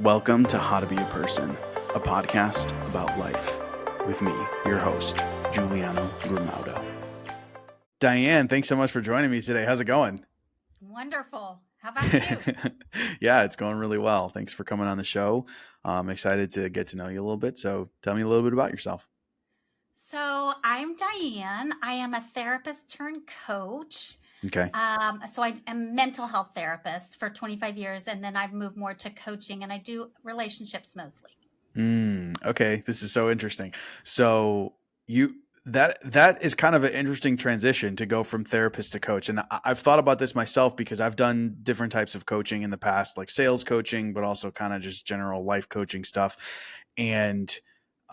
Welcome to How to Be a Person, a podcast about life with me, your host, Giuliano Grimaudo. Diane, thanks so much for joining me today. How's it going? Wonderful. How about you? Yeah, it's going really well. Thanks for coming on the show. I'm excited to get to know you a little bit. So tell me a little bit about yourself. So I'm Diane. I am a therapist turned coach. Okay. So I am a mental health therapist for 25 years, and then I've moved more to coaching, and I do relationships mostly. Okay. This is so interesting. So that is kind of an interesting transition to go from therapist to coach. And I've thought about this myself because I've done different types of coaching in the past, like sales coaching, but also kind of just general life coaching stuff. And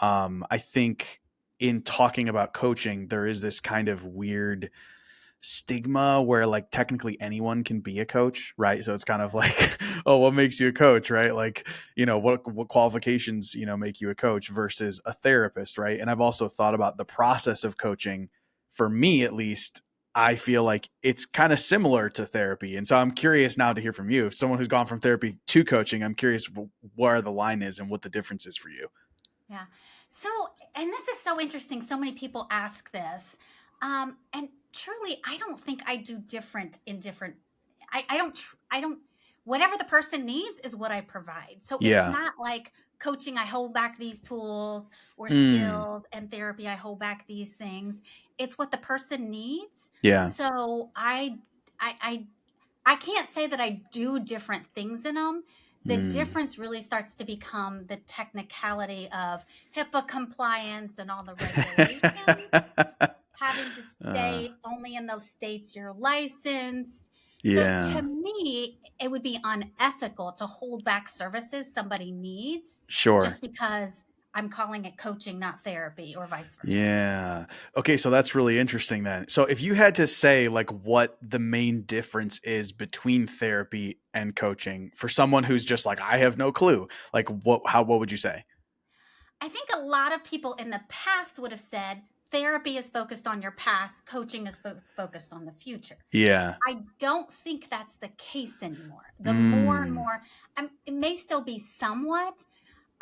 I think in talking about coaching, there is this kind of weird stigma where like technically anyone can be a coach, right? So it's kind of like, oh, what makes you a coach, right? Like, what qualifications, make you a coach versus a therapist, right? And I've also thought about the process of coaching. For me, at least, I feel like it's kind of similar to therapy. And so I'm curious now to hear from you. If someone who's gone from therapy to coaching, I'm curious where the line is and what the difference is for you. Yeah. So, and this is so interesting. So many people ask this. And truly, I don't think I do different in different. I don't, whatever the person needs is what I provide. So it's Yeah. not like coaching, I hold back these tools or Mm. skills, and therapy, I hold back these things. It's what the person needs. Yeah. So I can't say that I do different things in them. The Mm. difference really starts to become the technicality of HIPAA compliance and all the regulations, having to uh, stay only in those states you're licensed. So to yeah. me, it would be unethical to hold back services somebody needs Sure. just because I'm calling it coaching, not therapy, or vice versa. Yeah. Okay, so that's really interesting then. So if you had to say like what the main difference is between therapy and coaching for someone who's just like I have no clue, like what would you say? I think a lot of people in the past would have said therapy is focused on your past, coaching is focused on the future. Yeah. I don't think that's the case anymore. The more and Mm. more, it may still be somewhat.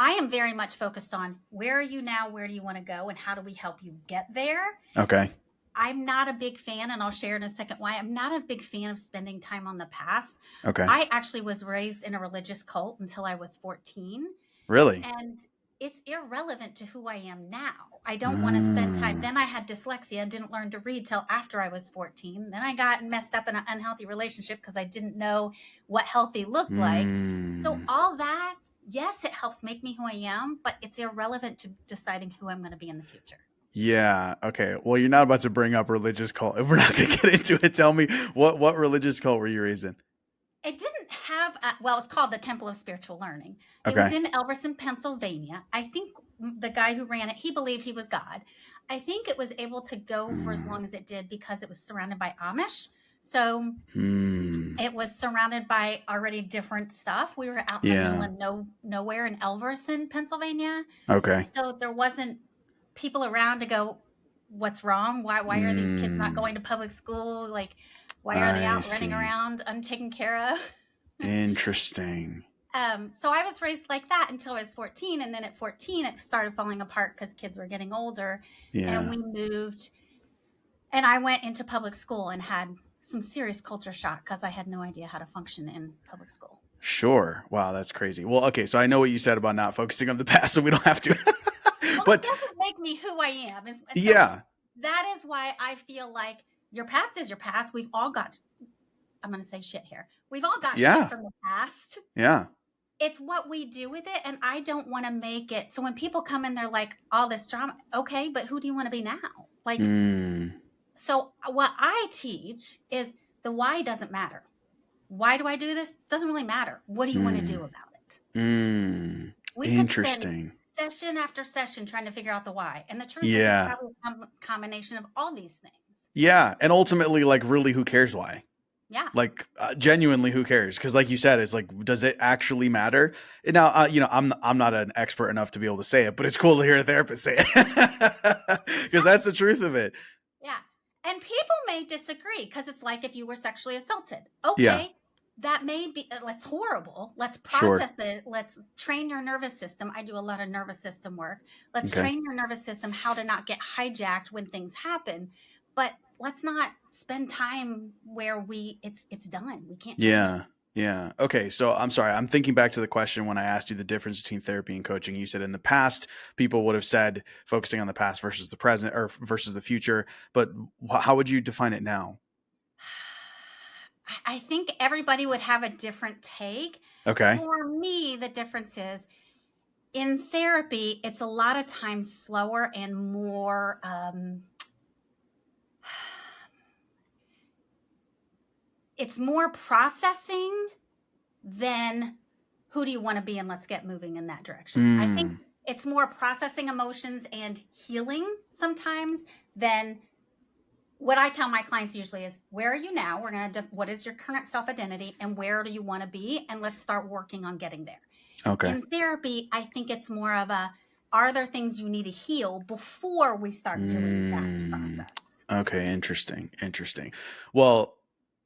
I am very much focused on where are you now? Where do you want to go? And how do we help you get there? Okay. I'm not a big fan, and I'll share in a second why. I'm not a big fan of spending time on the past. Okay. I actually was raised in a religious cult until I was 14. Really? And it's irrelevant to who I am now. I don't want to spend time. Mm. Then I had dyslexia, didn't learn to read till after I was 14. Then I got messed up in an unhealthy relationship because I didn't know what healthy looked like. So Mm. all that, yes, it helps make me who I am, but it's irrelevant to deciding who I'm going to be in the future. Yeah. Okay. Well, you're not about to bring up religious cult. If we're not going to get into it, tell me what religious cult were you raised in? It didn't have, well, it's called the Temple of Spiritual Learning. It was Okay. in Elverson, Pennsylvania. I think the guy who ran it, he believed he was God. I think it was able to go for as Mm. long as it did because it was surrounded by Amish. So Mm. it was surrounded by already different stuff. We were out in the middle Yeah. of nowhere in Elverson, Pennsylvania. Okay. So there wasn't people around to go, what's wrong? Why are these kids not Mm. going to public school? Like, why are they I out running see. around untaken care of? Interesting. So I was raised like that until I was 14. And then at 14, it started falling apart because kids were getting older. And Yeah. we moved, and I went into public school and had some serious culture shock because I had no idea how to function in public school. Sure. Wow, that's crazy. Well, okay, so I know what you said about not focusing on the past, so we don't have to. Well, it But doesn't make me who I am. So yeah. that is why I feel like your past is your past. We've all got, I'm going to say shit here. We've all got shit Yeah. from the past. Yeah. It's what we do with it, and I don't want to make it so when people come in, they're like, all this drama. Okay, but who do you want to be now? Like, Mm. so what I teach is the why doesn't matter. Why do I do this? Doesn't really matter. What do you want to do Mm. about it? Mm. We could spend Interesting. session after session trying to figure out the why, and the truth is it's Yeah. probably a combination of all these things. Yeah, and ultimately like really who cares why? Yeah. Like genuinely who cares? Because like you said, it's like, does it actually matter? And now I'm not an expert enough to be able to say it, but it's cool to hear a therapist say it because that's the truth of it. Yeah. And people may disagree because it's like if you were sexually assaulted. Yeah. Okay, that may be, that's horrible. Let's Sure. process it. Let's train your nervous system. I do a lot of nervous system work. Let's Okay. train your nervous system how to not get hijacked when things happen. But let's not spend time where it's done. We can't change it. Yeah. Yeah. Okay. So I'm sorry. I'm thinking back to the question when I asked you the difference between therapy and coaching. You said in the past, people would have said focusing on the past versus the present or versus the future. But how would you define it now? I think everybody would have a different take. Okay. For me, the difference is in therapy, it's a lot of times slower and more it's more processing than who do you want to be and let's get moving in that direction. I think Mm, it's more processing emotions and healing sometimes than what I tell my clients usually is where are you now? We're going to what is your current self-identity and where do you want to be, and let's start working on getting there. okay. In therapy, I think it's more of a are there things you need to heal before we start doing that Mm, process? okay. Interesting. Interesting. Well,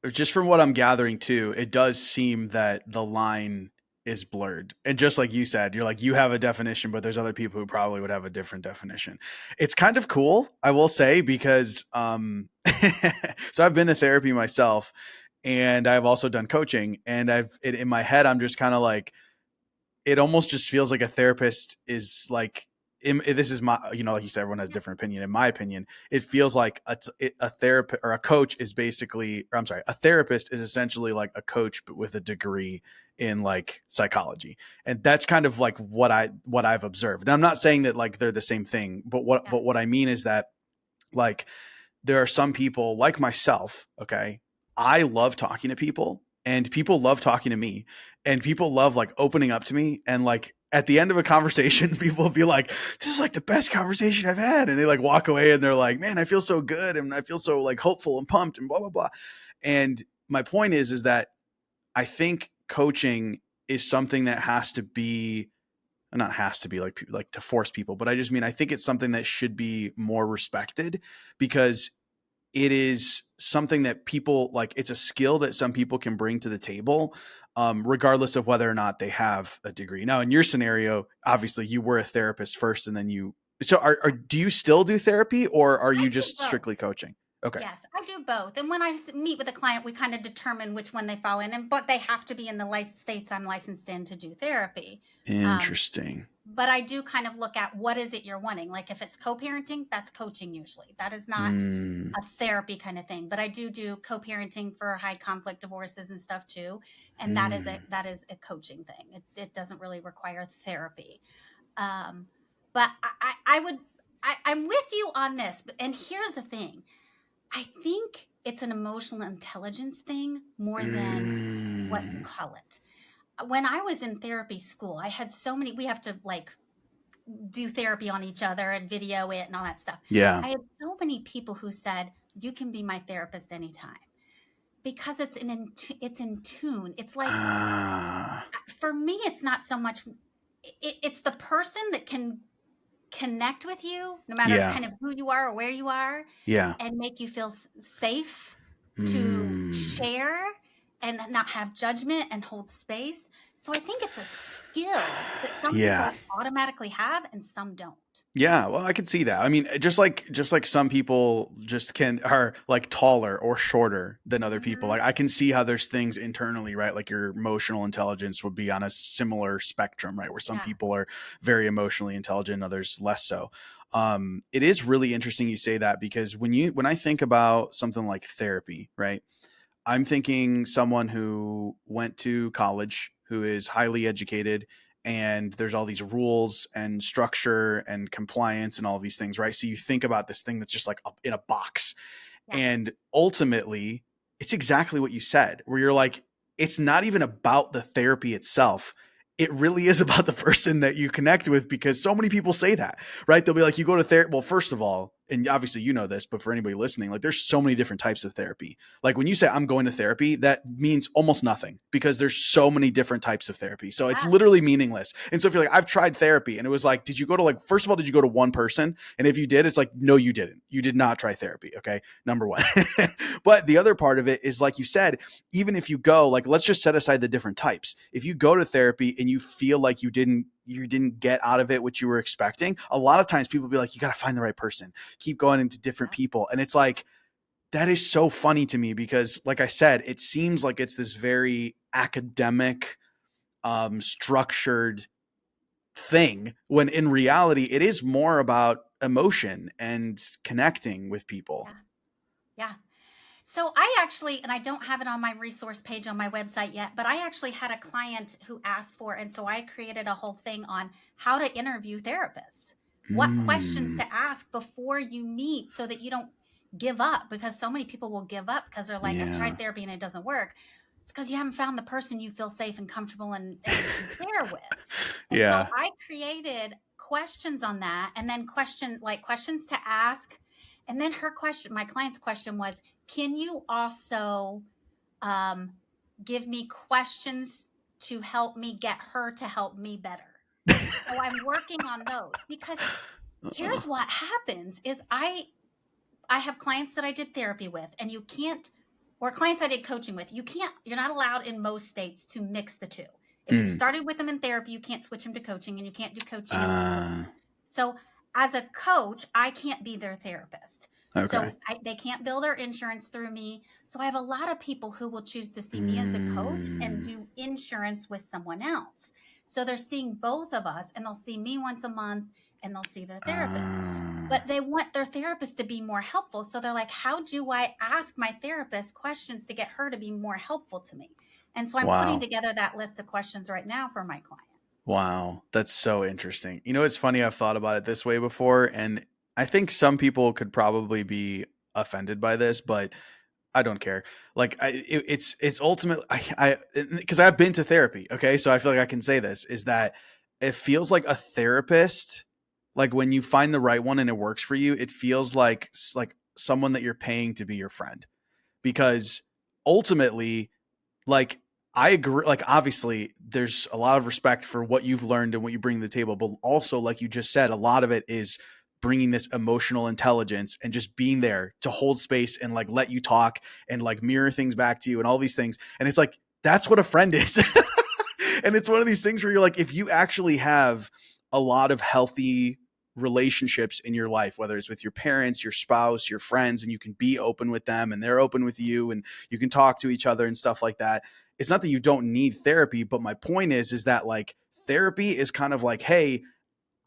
just from what I'm gathering too, it does seem that the line is blurred. And just like you said, you're like, you have a definition, but there's other people who probably would have a different definition. It's kind of cool, I will say, because so I've been to therapy myself and I've also done coaching. And in my head, I'm just kind of like, it almost just feels like a therapist is like this is my, like you said, everyone has a different opinion. In my opinion, it feels like a therapist or a coach is basically, or I'm sorry, a therapist is essentially like a coach but with a degree in like psychology. And that's kind of like what I've observed. And I'm not saying that like they're the same thing, but Yeah. what I mean is that like there are some people like myself, okay? I love talking to people and people love talking to me and people love like opening up to me and like at the end of a conversation people will be like this is like the best conversation I've had and they like walk away and they're like man I feel so good and I feel so like hopeful and pumped and blah blah blah. And my point is that I think coaching is something that has to be not has to be like to force people, but I just mean I think it's something that should be more respected because it is something that people like it's a skill that some people can bring to the table regardless of whether or not they have a degree. Now in your scenario obviously you were a therapist first and then you so do you still do therapy or are I you do just both. strictly coaching? Okay. Yes, I do both. And when I meet with a client, we kind of determine which one they fall in, and but they have to be in the states I'm licensed in to do therapy. Um, Interesting. but I do kind of look at what is it you're wanting. Like if it's co-parenting, that's coaching usually. That is not Mm, a therapy kind of thing. But I do co-parenting for high conflict divorces and stuff too, and mm, that is a coaching thing. It doesn't really require therapy. Um, but I would I'm with you on this. And here's the thing I think it's an emotional intelligence thing more than what you mm. call it. When I was in therapy school, I had so many, we have to like do therapy on each other and video it and all that stuff. Yeah. I had so many people who said, you can be my therapist anytime because it's in tune. It's like, Ah, for me, it's not so much, it's the person that can connect with you no matter yeah. kind of who you are or where you are Yeah. and make you feel safe to Mm, share and not have judgment and hold space. So I think it's a skill that some yeah. people automatically have and some don't. Yeah, well, I can see that. I mean, just like some people just can are like taller or shorter than other people. Hmm. Like I can see how there's things internally, right? Like your emotional intelligence would be on a similar spectrum, right? Where some Yeah. people are very emotionally intelligent, others less so. It is really interesting you say that because when I think about something like therapy, right? I'm thinking someone who went to college, who is highly educated, and there's all these rules and structure and compliance and all these things, right? So you think about this thing that's just like up in a box. Yeah. And ultimately, it's exactly what you said, where you're like, it's not even about the therapy itself. It really is about the person that you connect with because so many people say that, right? They'll be like, you go to therapy. Well, first of all, and obviously you know this, but for anybody listening, like there's so many different types of therapy. Like when you say I'm going to therapy, that means almost nothing because there's so many different types of therapy. So it's Yeah. literally meaningless. And so if you're like, I've tried therapy, and it was like, did you go to like, first of all, did you go to one person? And if you did, it's like, no, you didn't. You did not try therapy. Okay. Number one. But the other part of it is, like you said, even if you go, like, let's just set aside the different types. If you go to therapy and you feel like you didn't get out of it what you were expecting, a lot of times people be like, you got to find the right person, keep going into different Yeah. people. And it's like, that is so funny to me because, like I said, it seems like it's this very academic, structured thing, when in reality, it is more about emotion and connecting with people. Yeah. Yeah. So I actually, and I don't have it on my resource page on my website yet, but I actually had a client who asked for, and so I created a whole thing on how to interview therapists, what questions Mm, to ask before you meet so that you don't give up, because so many people will give up because they're like, I've yeah. tried therapy and it doesn't work. It's because you haven't found the person you feel safe and comfortable and can share with. And so Yeah. I created questions on that, and then questions to ask. And then my client's question was, can you also um, give me questions to help me get her to help me better? So I'm working on those, because here's what happens is I have clients that I did therapy with, and you can't, or clients I did coaching with, you're not allowed in most states to mix the two. If you Mm, started with them in therapy, you can't switch them to coaching, and you can't do coaching and switch. uh, So as a coach, I can't be their therapist. okay. So they can't bill their insurance through me. So I have a lot of people who will choose to see me as a coach and Mm, do insurance with someone else. So they're seeing both of us, and they'll see me once a month, and they'll see their therapist. uh, But they want their therapist to be more helpful. So they're like, how do I ask my therapist questions to get her to be more helpful to me? And so I'm putting wow. together that list of questions right now for my client. Wow, that's so interesting. You know, it's funny, I've thought about it this way before, and I think some people could probably be offended by this, but I don't care. Like, it's ultimately, because I've been to therapy. Okay, so I feel like I can say this is that it feels like a therapist. Like when you find the right one and it works for you, it feels like someone that you're paying to be your friend, because ultimately, like, I agree. Like, obviously, there's a lot of respect for what you've learned and what you bring to the table, but also, like you just said, a lot of it is bringing this emotional intelligence and just being there to hold space and like let you talk and like mirror things back to you and all these things. And it's like, that's what a friend is. And it's one of these things where you're like, if you actually have a lot of healthy relationships in your life, whether it's with your parents, your spouse, your friends, and you can be open with them and they're open with you and you can talk to each other and stuff like that. It's not that you don't need therapy, but my point is that like therapy is kind of like, hey,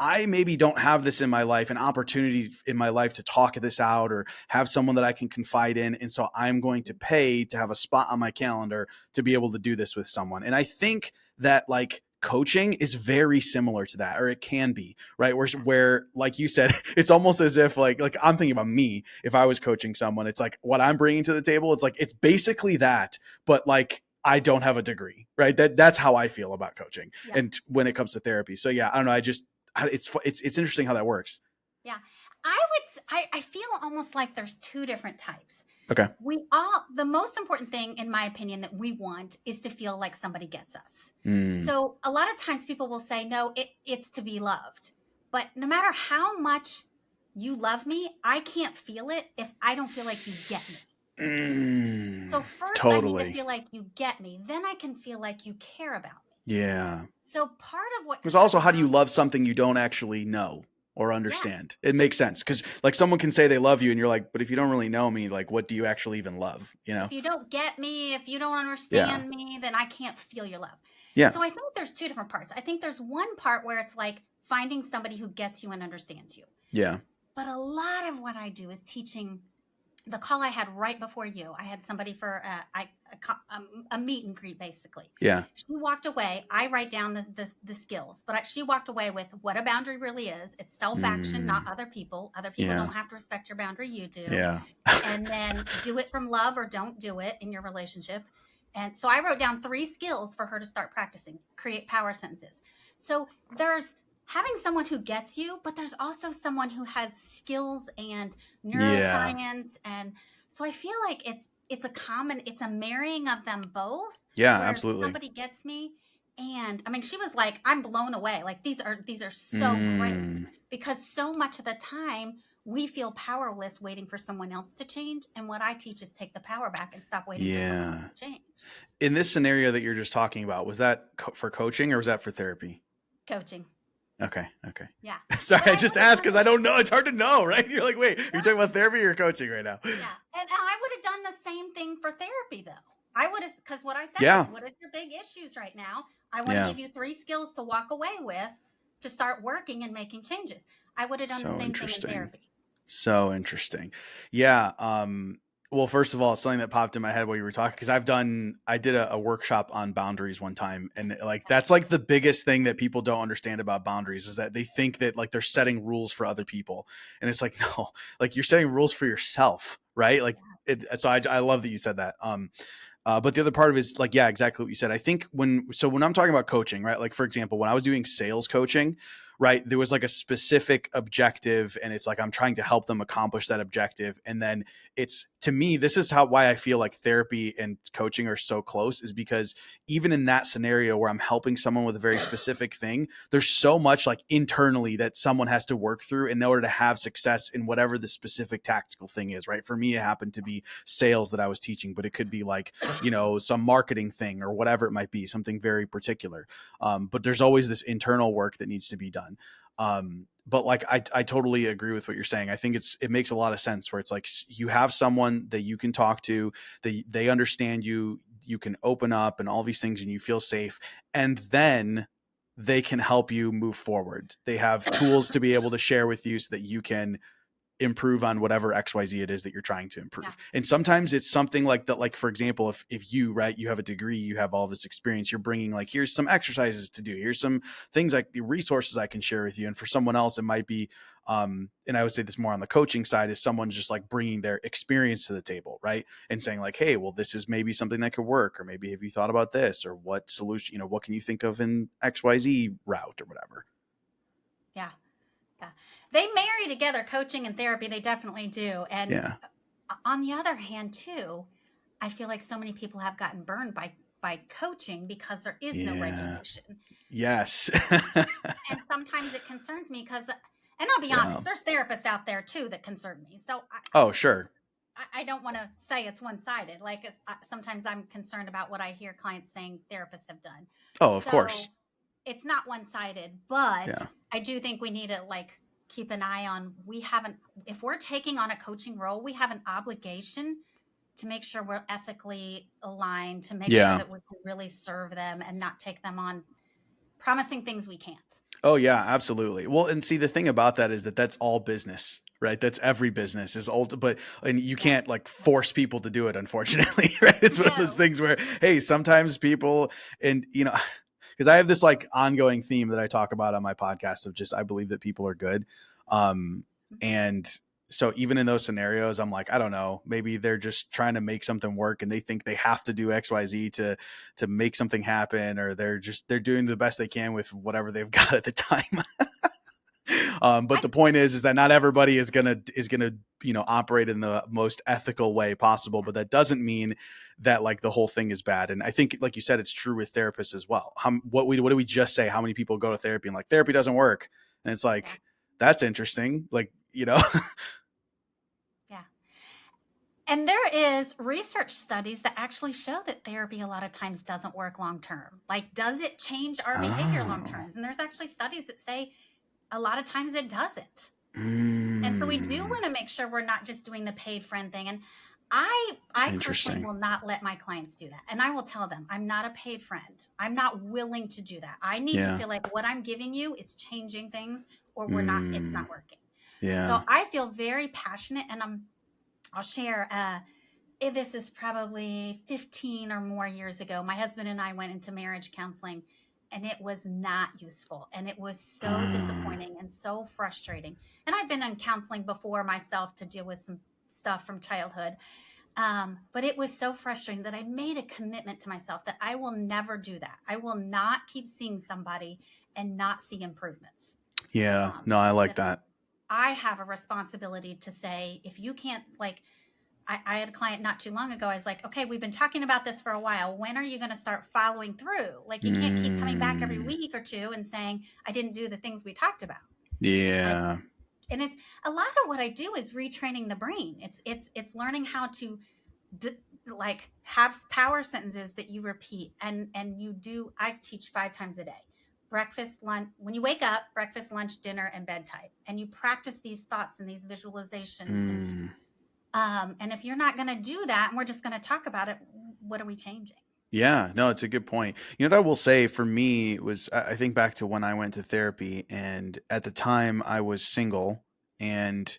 I maybe don't have this in my life, an opportunity in my life to talk this out or have someone that I can confide in. And so I'm going to pay to have a spot on my calendar to be able to do this with someone. And I think that like coaching is very similar to that, or it can be, right? Where like you said, it's almost as if like I'm thinking about me, if I was coaching someone, it's like what I'm bringing to the table. It's like, it's basically that, but like, I don't have a degree, right? That's how I feel about coaching Yeah. and when it comes to therapy. So yeah, I don't know. It's interesting how that works. Yeah. I feel almost like there's two different types. Okay. The most important thing, in my opinion, that we want is to feel like somebody gets us. Mm, So a lot of times people will say, no, it's to be loved. But no matter how much you love me, I can't feel it if I don't feel like you get me. So first I need to totally. feel like you get me. Then I can feel like you care about me. Yeah. So part of what Because also, how do you um love something you don't actually know or yes. understand? It makes sense because like someone can say they love you, and you're like, but if you don't really know me, like, what do you actually even love? You know? If you don't get me, if you don't Yeah. understand me, then I can't feel your love. Yeah. So I think there's two different parts. I think there's one part where it's like finding somebody who gets you and understands you. Yeah. But a lot of what I do is teaching. The call I had right before you, I had somebody for a meet and greet, basically. Yeah. She walked away. I write down the skills, but she walked away with what a boundary really is. It's self-action, not Mm, other people. Other people yeah. don't have to respect your boundary, you do. Yeah. And then do it from love or don't do it in your relationship. And so I wrote down 3 skills for her to start practicing. Create power sentences. So there's having someone who gets you, but there's also someone who has skills and Yeah. neuroscience. And so I feel like it's a marrying of them both, Yeah, where absolutely. somebody gets me. And I mean, she was like, I'm blown away. Like, these are so great, Mm, because so much of the time we feel powerless waiting for someone else to change. And what I teach is take the power back and stop waiting for someone else yeah. to change. In this scenario that you're just talking about, was that for coaching or was that for therapy? Coaching. Okay. Okay. Yeah. Sorry, But I I just would have asked done because I don't know. It's hard to know, right? You're like, wait, are you talking about therapy or coaching right now? Yeah. And I would have done the same thing for therapy, though. I would have, because what I said was, Yeah. what is your big issues right now? I want to Yeah. give you 3 skills to walk away with to start working and making changes. I would have done the So same thing in interesting. therapy. So interesting. Yeah. Well, first of all, something that popped in my head while you were talking, because I did a workshop on boundaries one time. And like, that's like the biggest thing that people don't understand about boundaries is that they think that like they're setting rules for other people. And it's like, no, like you're setting rules for yourself, right? Like, I love that you said that. But the other part of it is like, yeah, exactly what you said. I think when I'm talking about coaching, right? Like for example, when I was doing sales coaching, right, there was like a specific objective, and it's like I'm trying to help them accomplish that objective. And then it's to me, this is why I feel like therapy and coaching are so close, is because even in that scenario where I'm helping someone with a very specific thing, there's so much like internally that someone has to work through in order to have success in whatever the specific tactical thing is, right? For me, it happened to be sales that I was teaching, but it could be like some marketing thing or whatever it might be, something very particular. But there's always this internal work that needs to be done. But like I totally agree with what you're saying. I think it makes a lot of sense where it's like you have someone that you can talk to, they understand you, you can open up and all these things, and you feel safe, and then they can help you move forward. They have tools to be able to share with you so that you can improve on whatever XYZ it is that you're trying to Yeah. improve. And sometimes it's something like that. Like, for example, if you, right, you have a degree, you have all this experience, you're bringing like, here's some exercises to do. Here's some things like the resources I can share with you. And for someone else, it might be, and I would say this more on the coaching side, is someone's just like bringing their experience to the table, right? And saying like, hey, well, this is maybe something that could work, or maybe have you thought about this, or what solution, what can you think of in XYZ route or whatever. Yeah. Yeah. They marry together, coaching and therapy. They definitely do. And Yeah. on the other hand, too, I feel like so many people have gotten burned by coaching because there is no Yeah. regulation. Yes. And sometimes it concerns me because, and I'll be Yeah. honest, there's therapists out there too that concern me. So Oh, sure. I don't want to say it's one sided. Like sometimes I'm concerned about what I hear clients saying therapists have done. Oh, of course. So it's not one sided, but Yeah. I do think we need to like keep an eye on, if we're taking on a coaching role, we have an obligation to make sure we're ethically aligned, to make sure Yeah. that we can really serve them and not take them on promising things we can't. Oh, yeah, absolutely. Well, and see, the thing about that is that that's all business, right? That's every business is old, but and you Yeah. can't like force people to do it, unfortunately, right? It's one of those No. things where, hey, sometimes people, and because I have this like ongoing theme that I talk about on my podcast of just I believe that people are good, Mhm. and so even in those scenarios, I'm like, I don't know, maybe they're just trying to make something work, and they think they have to do XYZ to make something happen, or they're doing the best they can with whatever they've got at the time. But I the point is that not everybody is gonna operate in the most ethical way possible. Yeah. But that doesn't mean that like the whole thing is bad. And I think, like you said, it's true with therapists as well. What did we just say? How many people go to therapy and like therapy doesn't work? And it's Yeah. like that's interesting. Like Yeah. And there is research studies that actually show that therapy a lot of times doesn't work long term. Like, does it change our behavior long Oh. term? And there's actually studies that say a lot of times it doesn't. And so we do Mm, want to make sure we're not just doing the paid friend thing. And I personally interesting. will not let my clients do that. And I will tell them, I'm not a paid friend. I'm not willing to do that. I need to Yeah. feel like what I'm giving you is changing things, or it's Mm, not working. So yeah. I feel very passionate, and I'll share this is probably 15 or more years ago. My husband and I went into marriage counseling, and it was not useful. And it was so Uh, disappointing and so frustrating. And I've been in counseling before myself to deal with some stuff from childhood. But it was so frustrating that I made a commitment to myself that I will never do that. I will not keep seeing somebody and not see improvements. Yeah. No, I like That that. I have a responsibility to say, if you can't, like, I had a client not too long ago. I was like, okay, we've been talking about this for a while. When are you going to start following through? Like, you can't keep coming back every Mm, week or two and saying, I didn't do the things we talked about. Like, yeah. and it's a lot of what I do is retraining the brain. It's learning how to d- like have power sentences that you repeat, and you do. I teach 5 times a day: breakfast, lunch, when you wake up, breakfast, lunch, dinner, and bedtime. And you practice these thoughts and these visualizations. Mm. And if you're not going to do that, and we're just going to talk about it, what are we changing? Yeah, no, it's a good point. You know what I will say for me was I think back to when I went to therapy, and at the time I was single, and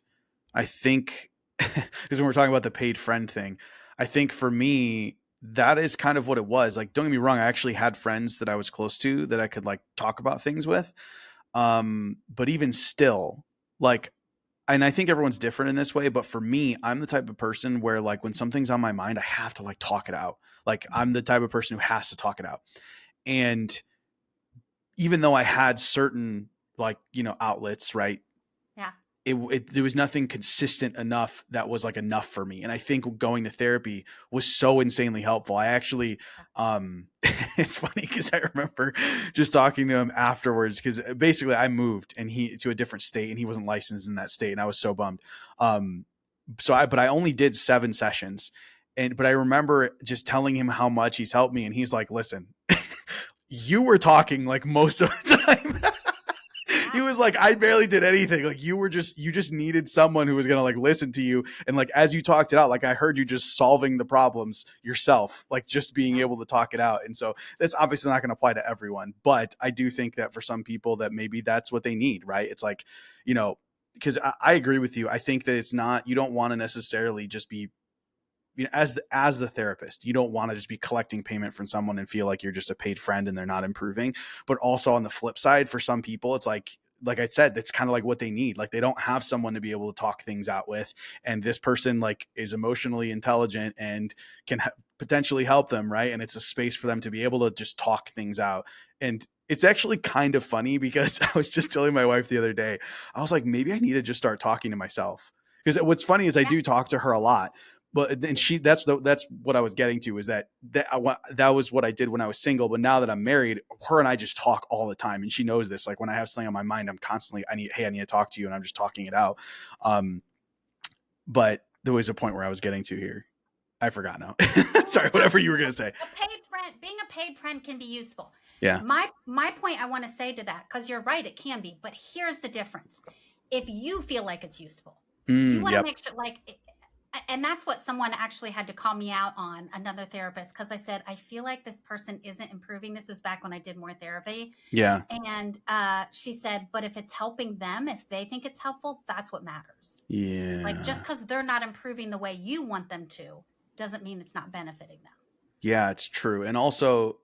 I think because when we're talking about the paid friend thing, I think for me that is kind of what it was. Like, don't get me wrong, I actually had friends that I was close to that I could like talk about things with. But even still, like, and I think everyone's different in this way, but for me, I'm the type of person where like when something's on my mind, I have to like talk it out. Like I'm the type of person who has to talk it out. And even though I had certain like, outlets, right? Yeah. There was nothing consistent enough that was like enough for me. And I think going to therapy was so insanely helpful. I actually, it's funny because I remember just talking to him afterwards because basically I moved and he to a different state and he wasn't licensed in that state and I was so bummed. Um, but I only did 7 sessions, but I remember just telling him how much he's helped me, and he's like, "Listen, you were talking like most of the time." He Yeah. was like, I barely did anything. Like you just needed someone who was gonna like listen to you. And like as you talked it out, like I heard you just solving the problems yourself, like just being Yeah. able to talk it out. And so that's obviously not gonna apply to everyone. But I do think that for some people that maybe that's what they need, right? It's like, because I agree with you. I think that it's not you don't want to necessarily just be as the therapist, you don't want to just be collecting payment from someone and feel like you're just a paid friend and they're not improving. But also on the flip side, for some people it's like I said, that's kind of like what they need. Like they don't have someone to be able to talk things out with, and this person like is emotionally intelligent and can potentially help them, right? And it's a space for them to be able to just talk things out. And it's actually kind of funny because I was just telling my wife the other day, I was like, maybe I need to just start talking to myself. Because what's funny is I Yeah. do talk to her a lot, but and that's what I was getting to, is that was what I did when I was single. But now that I'm married, her and I just talk all the time, and she knows this. Like when I have something on my mind, I'm constantly I need to talk to you, and I'm just talking it out. Um, but there was a point where I was getting to here. I forgot now. Sorry, No, whatever you were gonna say. a paid friend, being a paid friend can be useful. Yeah. My point I want to say to that, because you're right, it can be, but here's the difference. If you feel like it's useful, you want to Yep. make sure, like, and that's what someone actually had to call me out on, another therapist, because I said, I feel like this person isn't improving. This was back when I did more therapy. Yeah. And she said, but if it's helping them, if they think it's helpful, that's what matters. Like, just Yeah. because they're not improving the way you want them to doesn't mean it's not benefiting them. Yeah, it's true. And also,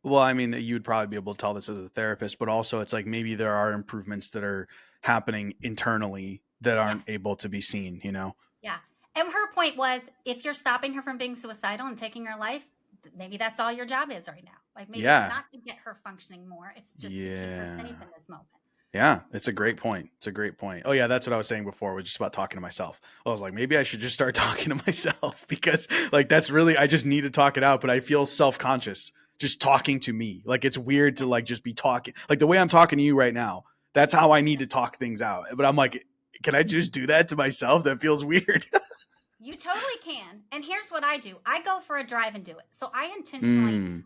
well, I mean, you'd probably be able to tell this as a therapist, but also it's like maybe there are improvements that are happening internally that aren't Yes. able to be seen. Yeah. And her point was, if you're stopping her from being suicidal and taking her life, maybe that's all your job is right now. Like, maybe it's Yeah. not to get her functioning more, it's just to keep her safe Yeah. in this moment. Yeah. It's a great point. It's a great point. Oh, yeah. That's what I was saying before, was just about talking to myself. I was like, maybe I should just start talking to myself because, like, that's really, I just need to talk it out, but I feel self conscious just talking to me. Like, it's weird to, Yeah. like, just be talking, like, the way I'm talking to you right now. That's how I need Yeah. to talk things out. But I'm like, can I just do that to myself? That feels weird. You totally can. And here's what I do. I go for a drive and do it. So I intentionally Mm,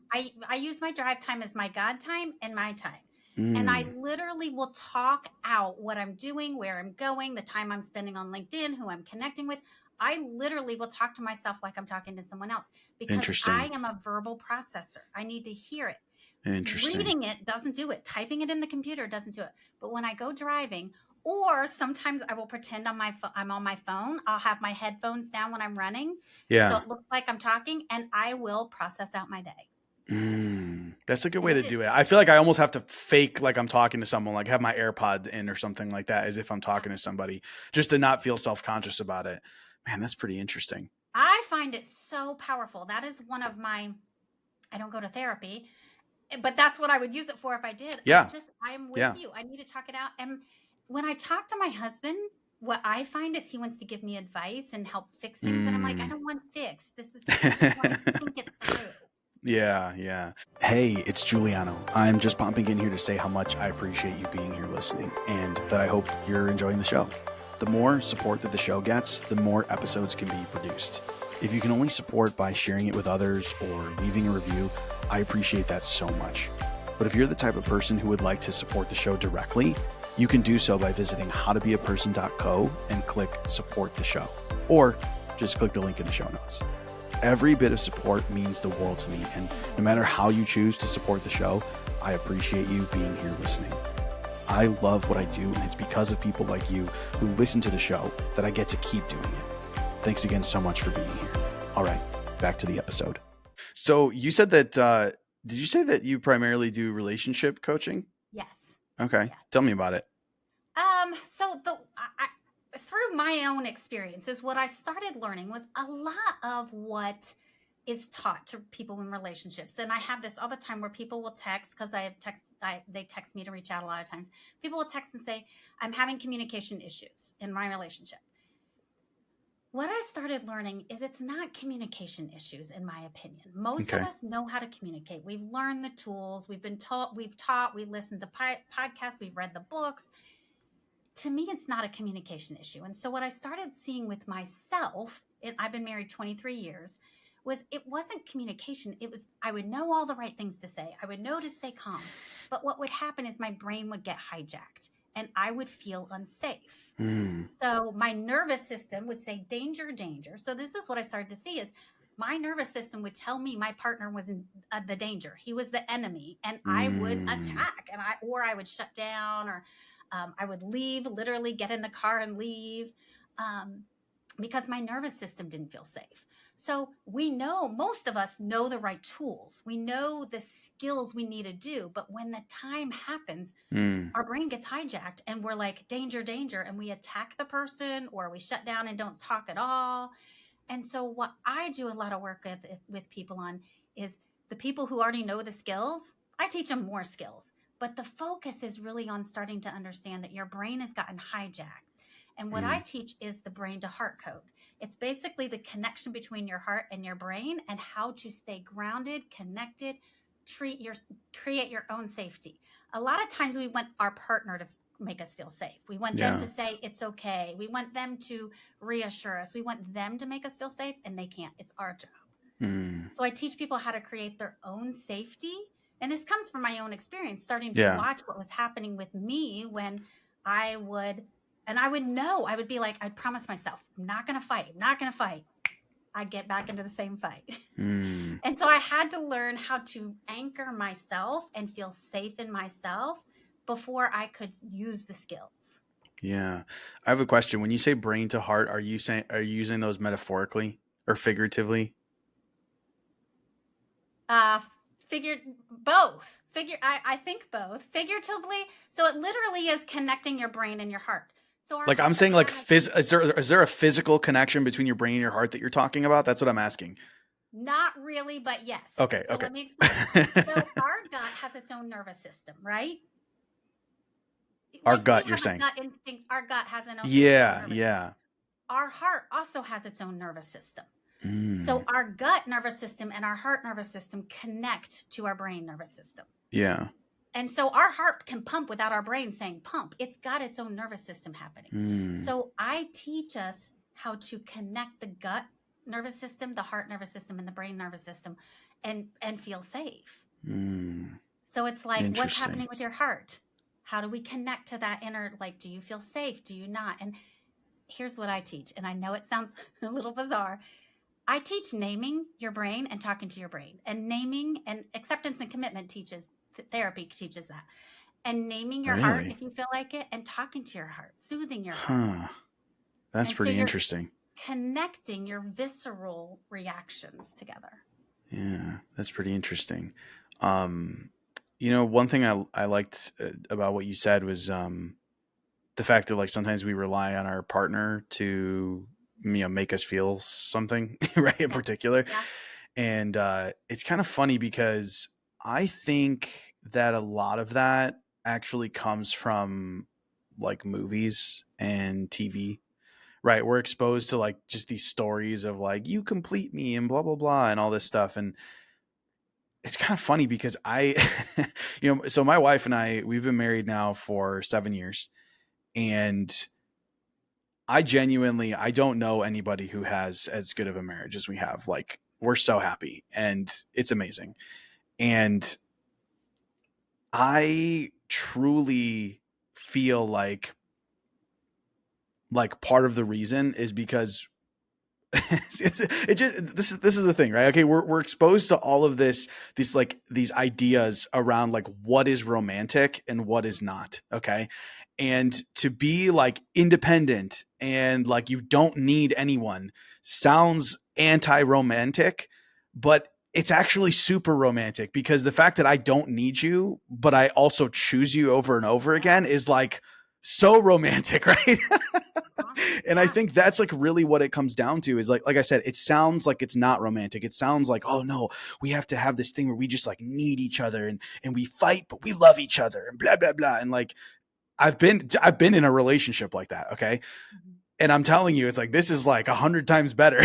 I use my drive time as my God time and my time. And I mm. literally will talk out what I'm doing, where I'm going, the time I'm spending on LinkedIn, who I'm connecting with. I literally will talk to myself like I'm talking to someone else, because I Interesting. am a verbal processor. I need to hear it. Interesting. Reading it doesn't do it. Typing it in the computer doesn't do it. But when I go driving, or sometimes I will pretend I'm on my phone. I'll have my headphones down when I'm running, so Yeah. it looks like I'm talking, and I will process out my day. That's a good And way to do it. I feel like I almost have to fake like I'm talking to someone, like have my AirPod in or something like that, as if I'm yeah, talking to somebody, just to not feel self conscious about it. Man, that's pretty interesting. I find it so powerful. That is one of my. I don't go to therapy, but that's what I would use it for if I did. Yeah. I'm with Yeah. you. I need to talk it out. And when I talk to my husband, what I find is he wants to give me advice and help fix things. And I'm like, I Mm. don't want fixed. I just want to think it through. Yeah, yeah. Hey, it's Giuliano. I'm just popping in here to say how much I appreciate you being here listening and that I hope you're enjoying the show. The more support that the show gets, the more episodes can be produced. If you can only support by sharing it with others or leaving a review, I appreciate that so much. But if you're the type of person who would like to support the show directly, you can do so by visiting howtobeaperson.co and click support the show, or just click the link in the show notes. Every bit of support means the world to me, and no matter how you choose to support the show, I appreciate you being here listening. I love what I do, and it's because of people like you who listen to the show that I get to keep doing it. Thanks again so much for being here. All right, back to the episode. So you said that, did you say that you primarily do relationship coaching? Yes. Okay, Yes. tell me about it. So through my own experiences, what I started learning was a lot of what is taught to people in relationships. And I have this all the time where people will text because they text me to reach out a lot of times. People will text and say, I'm having communication issues in my relationship. What I started learning is it's not communication issues, in my opinion. Most of Okay. us know how to communicate. We've learned the tools, we've been taught, we listened to podcasts, we've read the books. To me, it's not a communication issue. And so what I started seeing with myself, and I've been married 23 years, was it wasn't communication. It was, I would know all the right things to say. I would know to stay calm. But what would happen is my brain would get hijacked and I would feel unsafe. Mm. So my nervous system would say danger, danger. So this is what I started to see is my nervous system would tell me my partner was in the danger. He was the enemy, and I would Mm. attack, or I would shut down, or I would leave, literally get in the car and leave, um, because my nervous system didn't feel safe. So we know, most of us know the right tools. We know the skills we need to do, but when the time happens, Mm. our brain gets hijacked and we're like danger, danger, and we attack the person or we shut down and don't talk at all. And so what I do a lot of work with people on is the people who already know the skills. I teach them more skills, but the focus is really on starting to understand that your brain has gotten hijacked. And what I Mm. teach is the brain to heart code. It's basically the connection between your heart and your brain and how to stay grounded, connected, create your own safety. A lot of times we want our partner to make us feel safe. We want them Yeah. to say it's okay. We want them to reassure us. We want them to make us feel safe, and they can't. It's our job. Mm. So I teach people how to create their own safety. And this comes from my own experience, starting to Yeah. watch what was happening with me when I would, and I would know, I would be like, I'd promise myself, I'm not going to fight. I'm not going to fight. I'd get back into the same fight. Mm. And so I had to learn how to anchor myself and feel safe in myself before I could use the skills. Yeah. I have a question. When you say brain to heart, are you using those metaphorically or figuratively? Uh, figured both. I think both. Figuratively, so it literally is connecting your brain and your heart. So our Like I'm heart saying like has is there a physical connection between your brain and your heart that you're talking about? That's what I'm asking. not really, but yes. Okay, So okay. let me explain. So our gut has its own nervous system, right? Our Like we gut, you're have a saying. gut instinct, our gut has its own Yeah, nervous yeah. system. Our heart also has its own nervous system. So Mm. our gut nervous system and our heart nervous system connect to our brain nervous system. Yeah. And so our heart can pump without our brain saying pump. It's got its own nervous system happening. Mm. So I teach us how to connect the gut nervous system, the heart nervous system, and the brain nervous system and feel safe. Mm. So it's like, what's Interesting. happening with your heart? How do we connect to that inner, like, do you feel safe? Do you not? And here's what I teach. And I know it sounds a little bizarre. I teach naming your brain and talking to your brain, and naming and acceptance and commitment therapy teaches that, and naming your heart Really? if you feel like it, and talking to your heart, soothing your heart. Huh. That's And so pretty you're interesting. connecting your visceral reactions together. Yeah, that's pretty interesting. Um, one thing I liked about what you said was the fact that like sometimes we rely on our partner to make us feel something right in Yeah. particular, Yeah. and it's kind of funny because I think that a lot of that actually comes from like movies and TV, right? We're exposed to like just these stories of like, you complete me and blah, blah, blah, and all this stuff. And it's kind of funny because so my wife and I, we've been married now for 7 years. And I don't know anybody who has as good of a marriage as we have. Like, we're so happy and it's amazing. And I truly feel like part of the reason is because it just this is the thing, right? Okay, we're exposed to all of these ideas around like what is romantic and what is not. Okay. And to be like independent and like you don't need anyone sounds anti-romantic, but it's actually super romantic because the fact that I don't need you, but I also choose you over and over again Yes. is like so romantic, right? Uh-huh. And I Yeah. think that's like really what it comes down to is like I said, it sounds like it's not romantic. It sounds like, oh no, we have to have this thing where we just like need each other and we fight, but we love each other and blah blah blah. And like I've been in a relationship like that, okay? Mhm. And I'm telling you, it's like this is like 100 times better.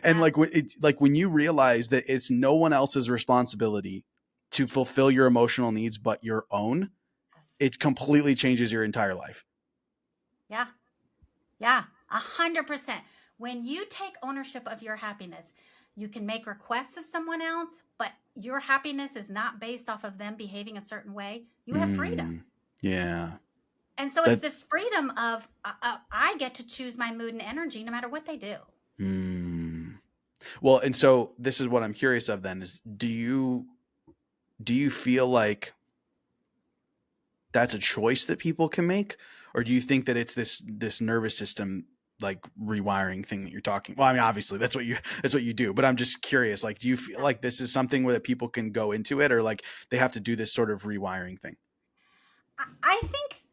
And Yeah. like it's like when you realize that it's no one else's responsibility to fulfill your emotional needs but your own, Yes. it completely changes your entire life. Yeah. Yeah. 100%. When you take ownership of your happiness, you can make requests of someone else, but your happiness is not based off of them behaving a certain way. You have freedom. Mm, yeah. And so it's That this freedom of I get to choose my mood and energy no matter what they do. mm. Well, and so this is what I'm curious of then is do you feel like that's a choice that people can make, or do you think that it's this nervous system like rewiring thing that you're talking? Well, I mean, obviously that's what you do, but I'm just curious. Like, do you feel Yeah. like this is something where that people can go into it, or like they have to do this sort of rewiring thing? I think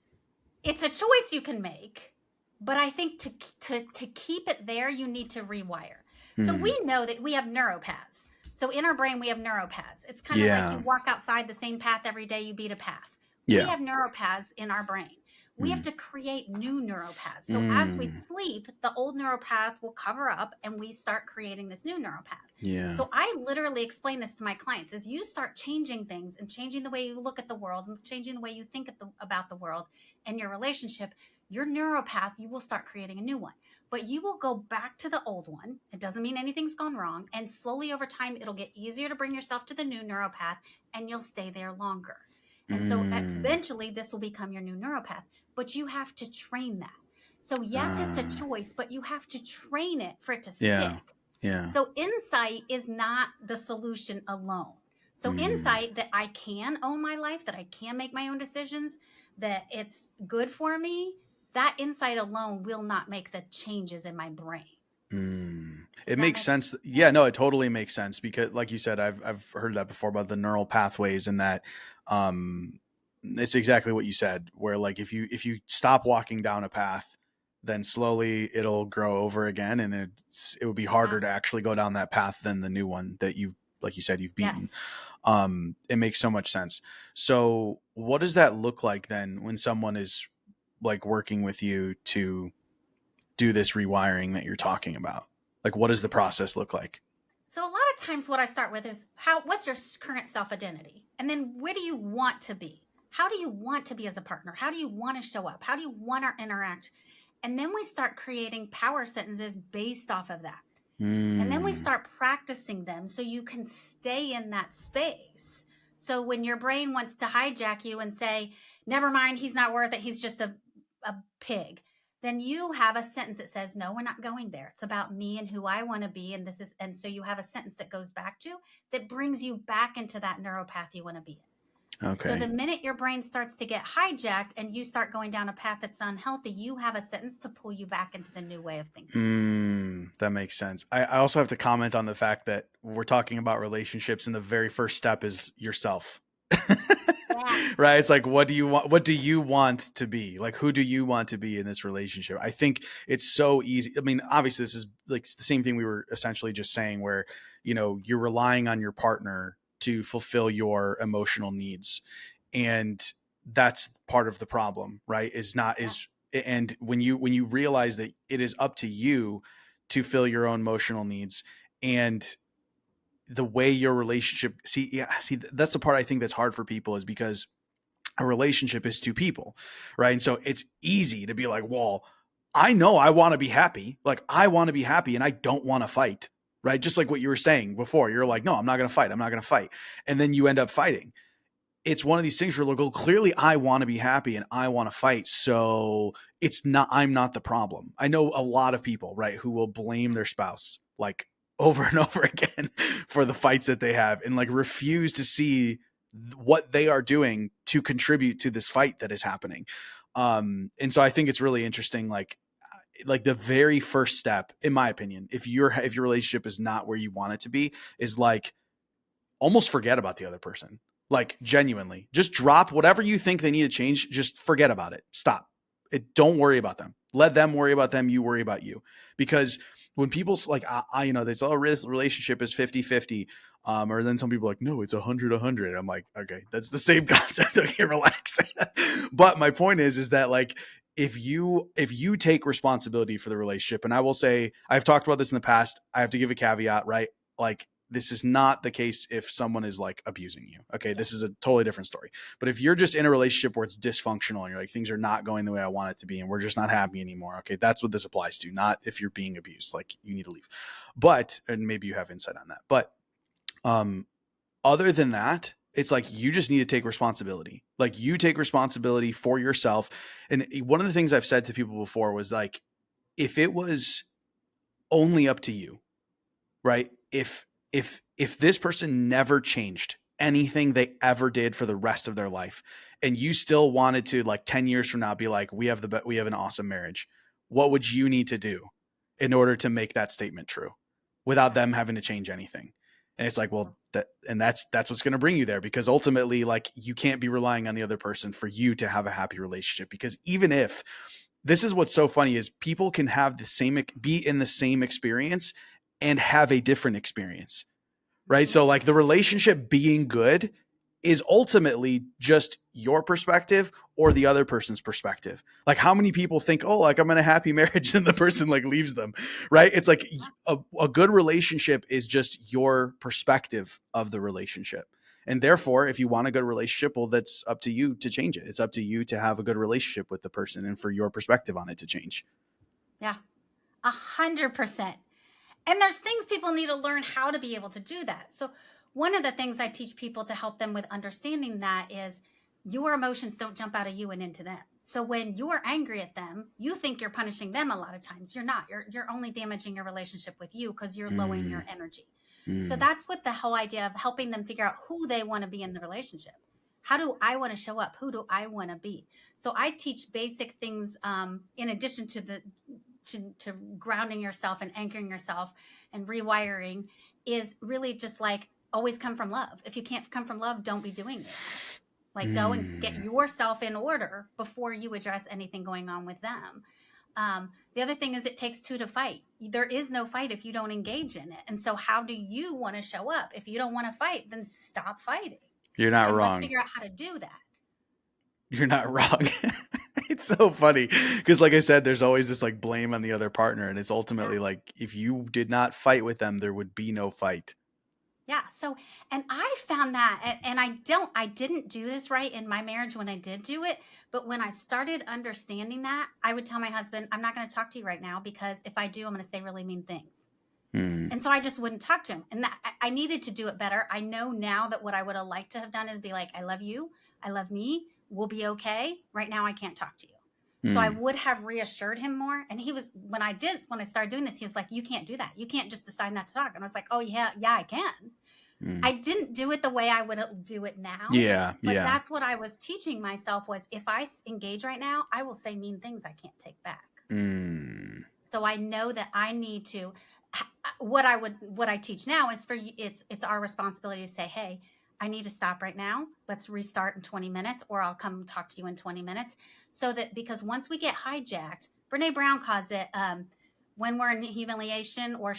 it's a choice you can make, but I think to keep it there, you need to rewire. So Hmm. we know that we have neuropaths. So in our brain, we have neuropaths. It's kind of like you Yeah. walk outside the same path every day, you beat a path. We Yeah. have neuropaths in our brain. We have Hmm. to create new neuropaths. So as we Mm. sleep, the old neuropath will cover up and we start creating this new neuropath. Yeah. So I literally explain this to my clients as you start changing things and changing the way you look at the world and changing the way you think about the world and your relationship, your neuropath, you will start creating a new one. But you will go back to the old one. It doesn't mean anything's gone wrong. And slowly over time, it'll get easier to bring yourself to the new neuropath and you'll stay there longer. And so Mm. eventually, this will become your new neuropath. But you have to train that. So, yes, it's a Uh, choice, but you have to train it for it to yeah. stick. Yeah. So, insight is not the solution alone. So, Mm. insight that I can own my life, that I can make my own decisions, that it's good for me, that insight alone will not make the changes in my brain. Mm. Does It that makes make sense. Yeah, no, sense? it totally makes sense because, like you said, I've heard that before about the neural pathways and that, um, it's exactly what you said. Where like if you stop walking down a path, then slowly it'll grow over again, and it would be Yeah. harder to actually go down that path than the new one that you like you said you've beaten. Yes. It makes so much sense. So, what does that look like then when someone is like working with you to do this rewiring that you're talking about? Like, what does the process look like? So a lot of times what I start with is what's your current self-identity? And then where do you want to be? How do you want to be as a partner? How do you want to show up? How do you want to interact? And then we start creating power sentences based off of that. And then we Mm, start practicing them so you can stay in that space. So when your brain wants to hijack you and say, never mind, he's not worth it, he's just a pig, then you have a sentence that says, no, we're not going there. It's about me and who I want to be. And this is, and so you have a sentence that goes back to that brings you back into that neuropath you want to be in. So the okay. minute your brain starts to get hijacked and you start going down a path that's unhealthy, you have a sentence to pull you back into the new way of thinking. That makes sense. I also have to comment on the fact that we're talking about relationships, and the very first step is yourself. Yes. Right? It's like, what do you want? What do you want to be? Like, who do you want to be in this relationship? I think it's so easy. I mean, obviously, this is like the same thing we were essentially just saying, where you're relying on your partner to fulfill your emotional needs, And that's part of the problem, right? Yeah. And when you realize that it is up to you to fill your own emotional needs, and the way your relationship, see, that's the part I think that's hard for people, is because a relationship is two people, right? And so it's easy to be like, well, I know I want to be happy. Like, I want to be happy and I don't want to fight, right? Just like what you were saying before. You're like, no, I'm not going to fight. I'm not going to fight. And then you end up fighting. It's one of these things where like, oh, clearly I want to be happy and I want to fight. So I'm not the problem. I know a lot of people, right, who will blame their spouse like over and over again for the fights that they have, and like refuse to see what they are doing to contribute to this fight that is happening. And so I think it's really interesting, like the very first step, in my opinion, if your relationship is not where you want it to be, is like almost forget about the other person. Like, genuinely, just drop whatever you think they need to change. Just forget about it. Stop it. Don't worry about them. Let them worry about them. You worry about you. Because when people like, they say, oh, relationship is 50-50. Or then some people are like, no, it's 100-100. I'm like, okay, that's the same concept. Okay, relax. But my point is that like, if you take responsibility for the relationship, and I will say, I've talked about this in the past, I have to give a caveat, right? Like, this is not the case if someone is like abusing you. Okay. Yeah. This is a totally different story. But if you're just in a relationship where it's dysfunctional and you're like, things are not going the way I want it to be, and we're just not happy anymore. Okay. That's what this applies to. Not if you're being abused, like you need to leave. But, and maybe you have insight on that. But, other than that, it's like, you just need to take responsibility. Like, you take responsibility for yourself. And one of the things I've said to people before was like, if it was only up to you, right? If this person never changed anything they ever did for the rest of their life, and you still wanted to, like, 10 years from now, be like, we have an awesome marriage, what would you need to do in order to make that statement true without them having to change anything? And it's like, well, that's what's going to bring you there, because ultimately, like, you can't be relying on the other person for you to have a happy relationship. Because even if, this is what's so funny, is people can have be in the same experience and have a different experience, right? Mm-hmm. So like, the relationship being good is ultimately just your perspective or the other person's perspective. Like, how many people think, oh, like, I'm in a happy marriage, and the person like leaves them, right? It's like, a good relationship is just your perspective of the relationship. And therefore, if you want a good relationship, well, that's up to you to change it. It's up to you to have a good relationship with the person, and for your perspective on it to change. Yeah. 100%. And there's things people need to learn how to be able to do that. So, one of the things I teach people to help them with understanding that is, your emotions don't jump out of you and into them. So when you're angry at them, you think you're punishing them a lot of times. You're not. You're only damaging your relationship with you because you're lowering Mm, your energy. So mm, that's what the whole idea of helping them figure out who they want to be in the relationship. How do I want to show up? Who do I want to be? So I teach basic things, in addition to to grounding yourself and anchoring yourself and rewiring, is really just like, always come from love. If you can't come from love, don't be doing it. Like, go and get mm. yourself in order before you address anything going on with them. The other thing is, it takes two to fight. There is no fight if you don't engage in it. And so, how do you want to show up? If you don't want to fight, then stop fighting. You're not And let's wrong. figure out how to do that. You're not wrong. It's so funny because, like I said, there's always this like blame on the other partner, and it's Yeah. ultimately like, if you did not fight with them, there would be no fight. Yeah. So, and I found that, and I didn't do this right in my marriage when I did do it. But when I started understanding that, I would tell my husband, I'm not going to talk to you right now, because if I do, I'm going to say really mean things. Mm, And so I just wouldn't talk to him. And that, I needed to do it better. I know now that what I would have liked to have done is be like, I love you. I love me. We'll be okay. Right now, I can't talk to you. So I mm, would have reassured him more. And when I started doing this, he was like, you can't do that. You can't just decide not to talk. And I was like, oh, yeah, I can. mm. I didn't do it the way I would do it now. Yeah, But yeah. that's what I was teaching myself, was, if I engage right now, I will say mean things I can't take back. Mm, So I know that I need to, what I teach now is, for you, it's our responsibility to say, hey, I need to stop right now. Let's restart in 20 minutes, or I'll come talk to you in 20 minutes. So that, because once we get hijacked, Brene Brown calls it, when we're in humiliation, or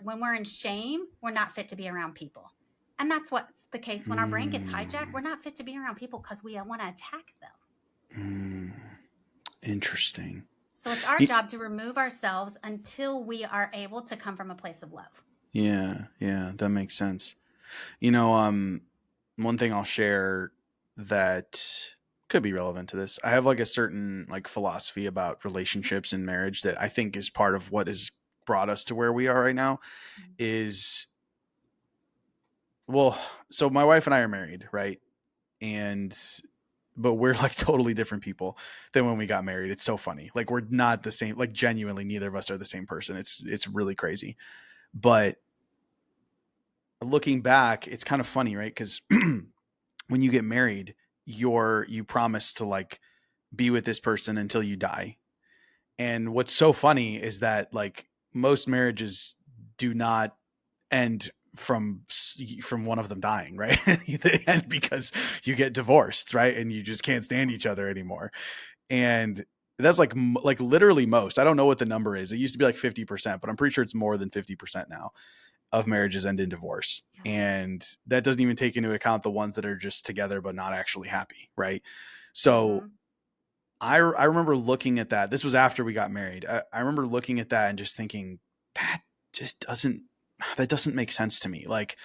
when we're in shame, we're not fit to be around people. And that's what's the case when our brain gets hijacked. Mm, We're not fit to be around people because we want to attack them. mm, interesting. So it's our Y- job to remove ourselves until we are able to come from a place of love. Yeah, yeah, that makes sense. You know, one thing I'll share that could be relevant to this. I have like a certain like philosophy about relationships and marriage that I think is part of what has brought us to where we are right now is well, so my wife and I are married, right? And but we're like totally different people than when we got married. It's so funny. Like we're not the same, like genuinely neither of us are the same person. It's really crazy. But looking back, it's kind of funny, right? Cuz when you get married, you promise to like be with this person until you die. And what's so funny is that like most marriages do not end from one of them dying, right? They end because you get divorced, right? And you just can't stand each other anymore. And that's like literally most. I don't know what the number is. It used to be like 50%, but I'm pretty sure it's more than 50% now of marriages end in divorce. Yeah. And that doesn't even take into account the ones that are just together but not actually happy, right? So Mm-hmm. I remember looking at that. This was after we got married. I remember looking at that and just thinking that just doesn't make sense to me. Like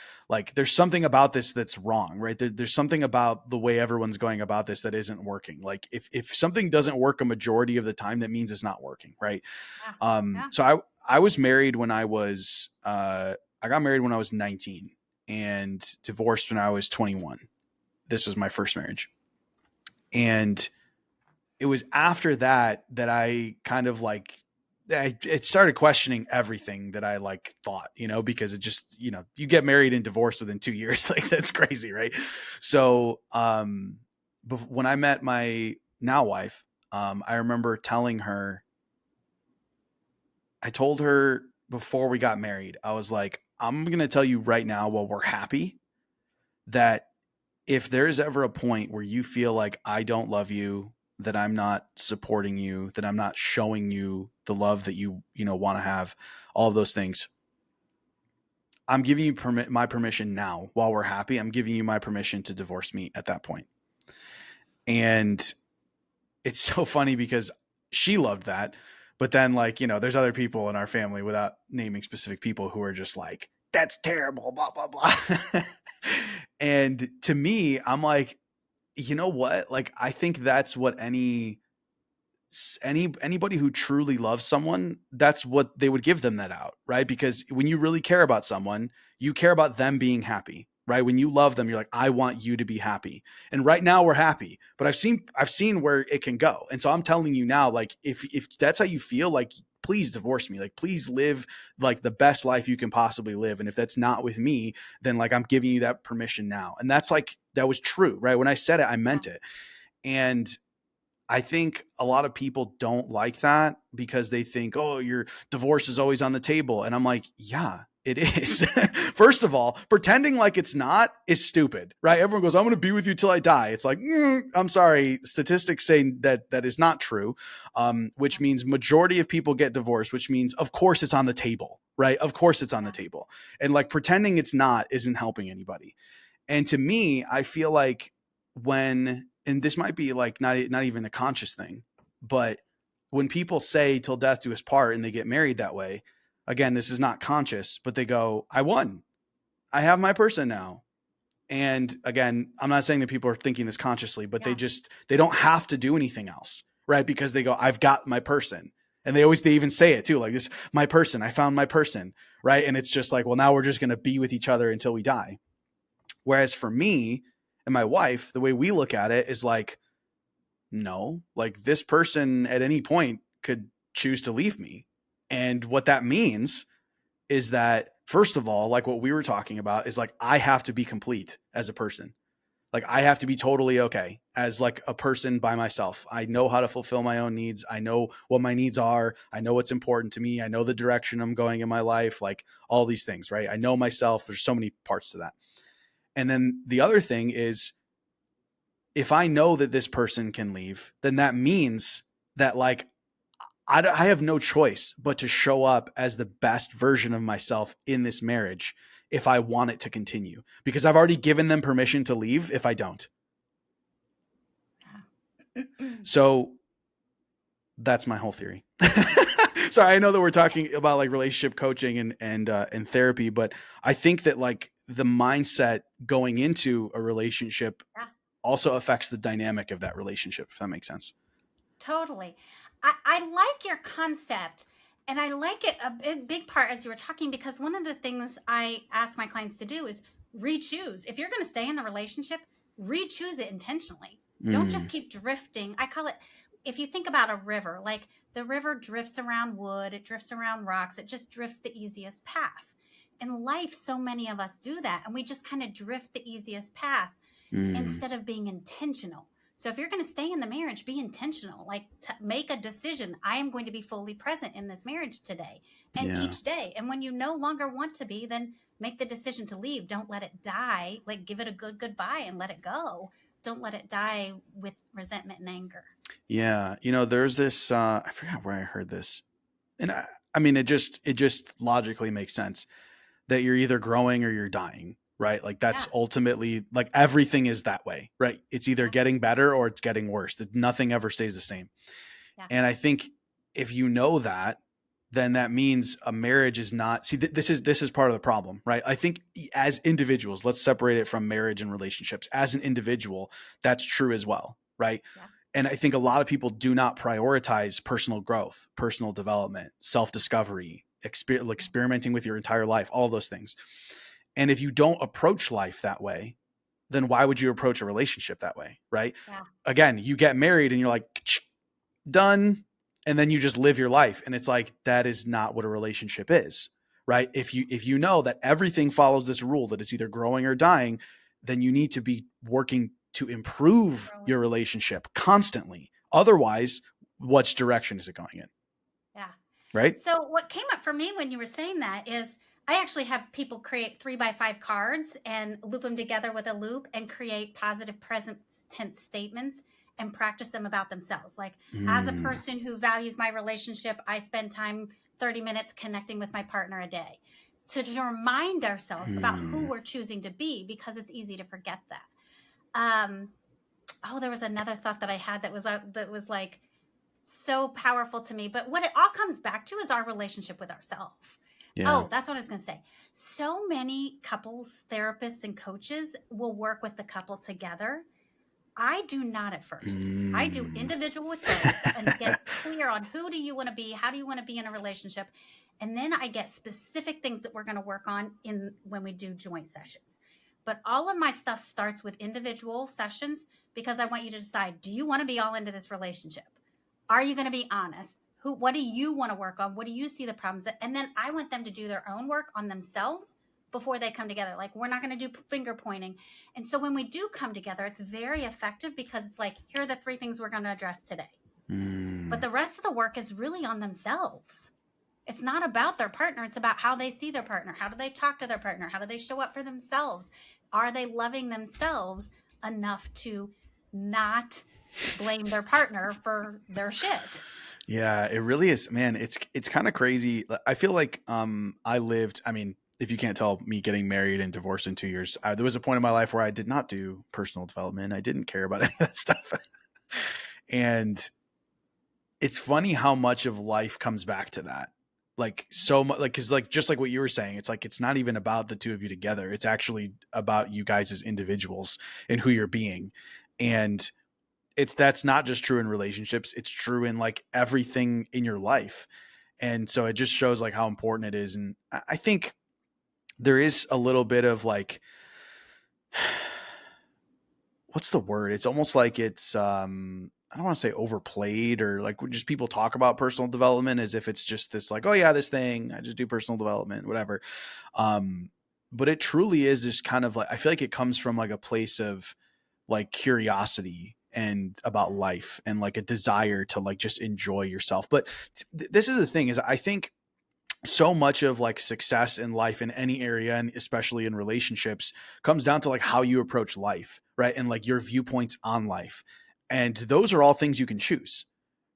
there's something about this that's wrong, right? There's something about the way everyone's going about this that isn't working. Like if something doesn't work a majority of the time, that means it's not working, right? Yeah. Yeah. So I was married when I got married when I was 19 and divorced when I was 21. This was my first marriage. And it was after that that I kind of like it started questioning everything that I like thought, because it just, you get married and divorced within 2 years. Like that's crazy, right? So, when I met my now wife, I remember I told her before we got married, I was like, I'm going to tell you right now while we're happy that if there's ever a point where you feel like I don't love you, that I'm not supporting you, that I'm not showing you the love that you want to have, all of those things, I'm giving you my permission now while we're happy. I'm giving you my permission to divorce me at that point. And it's so funny because she loved that. But then, like, there's other people in our family, without naming specific people, who are just like, that's terrible, blah, blah, blah. And to me, I'm like, you know what? Like, I think that's what anybody who truly loves someone, that's what they would give them that out, right? Because when you really care about someone, you care about them being happy, right? When you love them, you're like, I want you to be happy. And right now we're happy, but I've seen where it can go. And so I'm telling you now, like, if that's how you feel, like, please divorce me. Like, please live like the best life you can possibly live. And if that's not with me, then like I'm giving you that permission now. And that's like, that was true, right? When I said it, I Yeah. meant it. And I think a lot of people don't like that because they think, oh, your divorce is always on the table. And I'm like, yeah, it is. First of all, pretending like it's not is stupid, right? Everyone goes, I'm going to be with you till I die. It's like, I'm sorry. Statistics say that is not true, which means majority of people get divorced, which means, of course, it's on the table, right? Of course, it's on the Yeah. table. And like pretending it's not isn't helping anybody. And to me, I feel like and this might be like not even a conscious thing, but when people say till death do us part and they get married that way, again, this is not conscious, but they go, I won. I have my person now. And again, I'm not saying that people are thinking this consciously, but Yeah. they don't have to do anything else, right? Because they go, I've got my person. And they even say it too, like this, my person, I found my person, right? And it's just like, well, now we're just going to be with each other until we die. Whereas for me and my wife, the way we look at it is like, no, like this person at any point could choose to leave me. And what that means is that, first of all, like what we were talking about, is like I have to be complete as a person. Like I have to be totally okay as like a person by myself. I know how to fulfill my own needs. I know what my needs are. I know what's important to me. I know the direction I'm going in my life, like all these things, right? I know myself. There's so many parts to that. And then the other thing is, if I know that this person can leave, then that means that like I have no choice but to show up as the best version of myself in this marriage. if I want it to continue, because I've already given them permission to leave if I don't. Yeah. So that's my whole theory. Sorry, I know that we're talking about like relationship coaching and therapy, but I think that like the mindset going into a relationship Yeah. also affects the dynamic of that relationship, if that makes sense. Totally. I like your concept, and I like it big part as you were talking, because one of the things I ask my clients to do is re-choose. If you're going to stay in the relationship, re-choose it intentionally. Don't just Mm, keep drifting. I call it, if you think about a river, like the river drifts around wood, it drifts around rocks, it just drifts the easiest path. In life, so many of us do that, and we just kind of drift the easiest path mm, instead of being intentional. So if you're going to stay in the marriage, be intentional. Like make a decision. I am going to be fully present in this marriage today and yeah. each day. And when you no longer want to be, then make the decision to leave. Don't let it die. Like give it a good goodbye and let it go. Don't let it die with resentment and anger. Yeah. You know, there's this I forgot where I heard this. And I mean it just logically makes sense that you're either growing or you're dying, right? Like that's Yeah. ultimately like everything is that way, right? It's either Yeah. getting better or it's getting worse. That nothing ever stays the same. Yeah. And I think if you know that, then that means a marriage is not. See, this is part of the problem, right? I think as individuals, let's separate it from marriage and relationships. As an individual, that's true as well, right? Yeah. And I think a lot of people do not prioritize personal growth, personal development, self discovery, Yeah. experimenting with your entire life, all those things. And if you don't approach life that way, then why would you approach a relationship that way, right? Yeah. Again, you get married and you're like, done, and then you just live your life, and it's like that is not what a relationship is, right? If you know that everything follows this rule that it's either growing or dying, then you need to be working to improve your Growing. relationship constantly. Otherwise, which direction is it going in, Yeah. right? So what came up for me when you were saying that is I actually have people create 3x5 cards and loop them together with a loop and create positive present tense statements and practice them about themselves. Like, as a Mm, person who values my relationship, I spend time 30 minutes connecting with my partner a day. So to remind ourselves about who mm, we're choosing to be, because it's easy to forget that. Um, oh, there was another thought that I had that was like so powerful to me. But what it all comes back to is our relationship with ourselves. yeah. Oh, that's what I was going to say. So many couples, therapists, and coaches will work with the couple together. I do not at first. I do Mm. individual with both and get clear on who do you want to be, how do you want to be in a relationship, and then I get specific things that we're going to work on in when we do joint sessions. But all of my stuff starts with individual sessions because I want you to decide, do you want to be all into this relationship? Are you going to be honest? What do you want to work on? What do you see the problems? And then I want them to do their own work on themselves before they come together. Like, we're not going to do finger pointing. And so when we do come together, it's very effective because it's like, here are the 3 things we're going to address today. But Mm. the rest of the work is really on themselves. It's not about their partner. It's about how they see their partner. How do they talk to their partner? How do they show up for themselves? Are they loving themselves enough to not blame their partner for their shit? Yeah, it really is, man. It's kind of crazy. I feel like I lived, I mean, if you can't tell, me getting married and divorced in 2 years, there was a point in my life where I did not do personal development. I didn't care about any of that stuff. And it's funny how much of life comes back to that. Like so much, like, cause like, just like what you were saying, it's like, it's not even about the two of you together. It's actually about you guys as individuals and who you're being. And that's not just true in relationships. It's true in like everything in your life. And so it just shows like how important it is. And I think there is a little bit of like, what's the word? It's almost like it's I don't want to say overplayed, or like just people talk about personal development as if it's just this like, oh yeah, this thing, I just do personal development, whatever. Um but it truly is just kind of like, I feel like it comes from like a place of like curiosity and about life and like a desire to like just enjoy yourself. But this is the thing, is I think so much of like success in life in any area, and especially in relationships, comes down to like how you approach life, right? And like your viewpoints on life. And those are all things you can choose,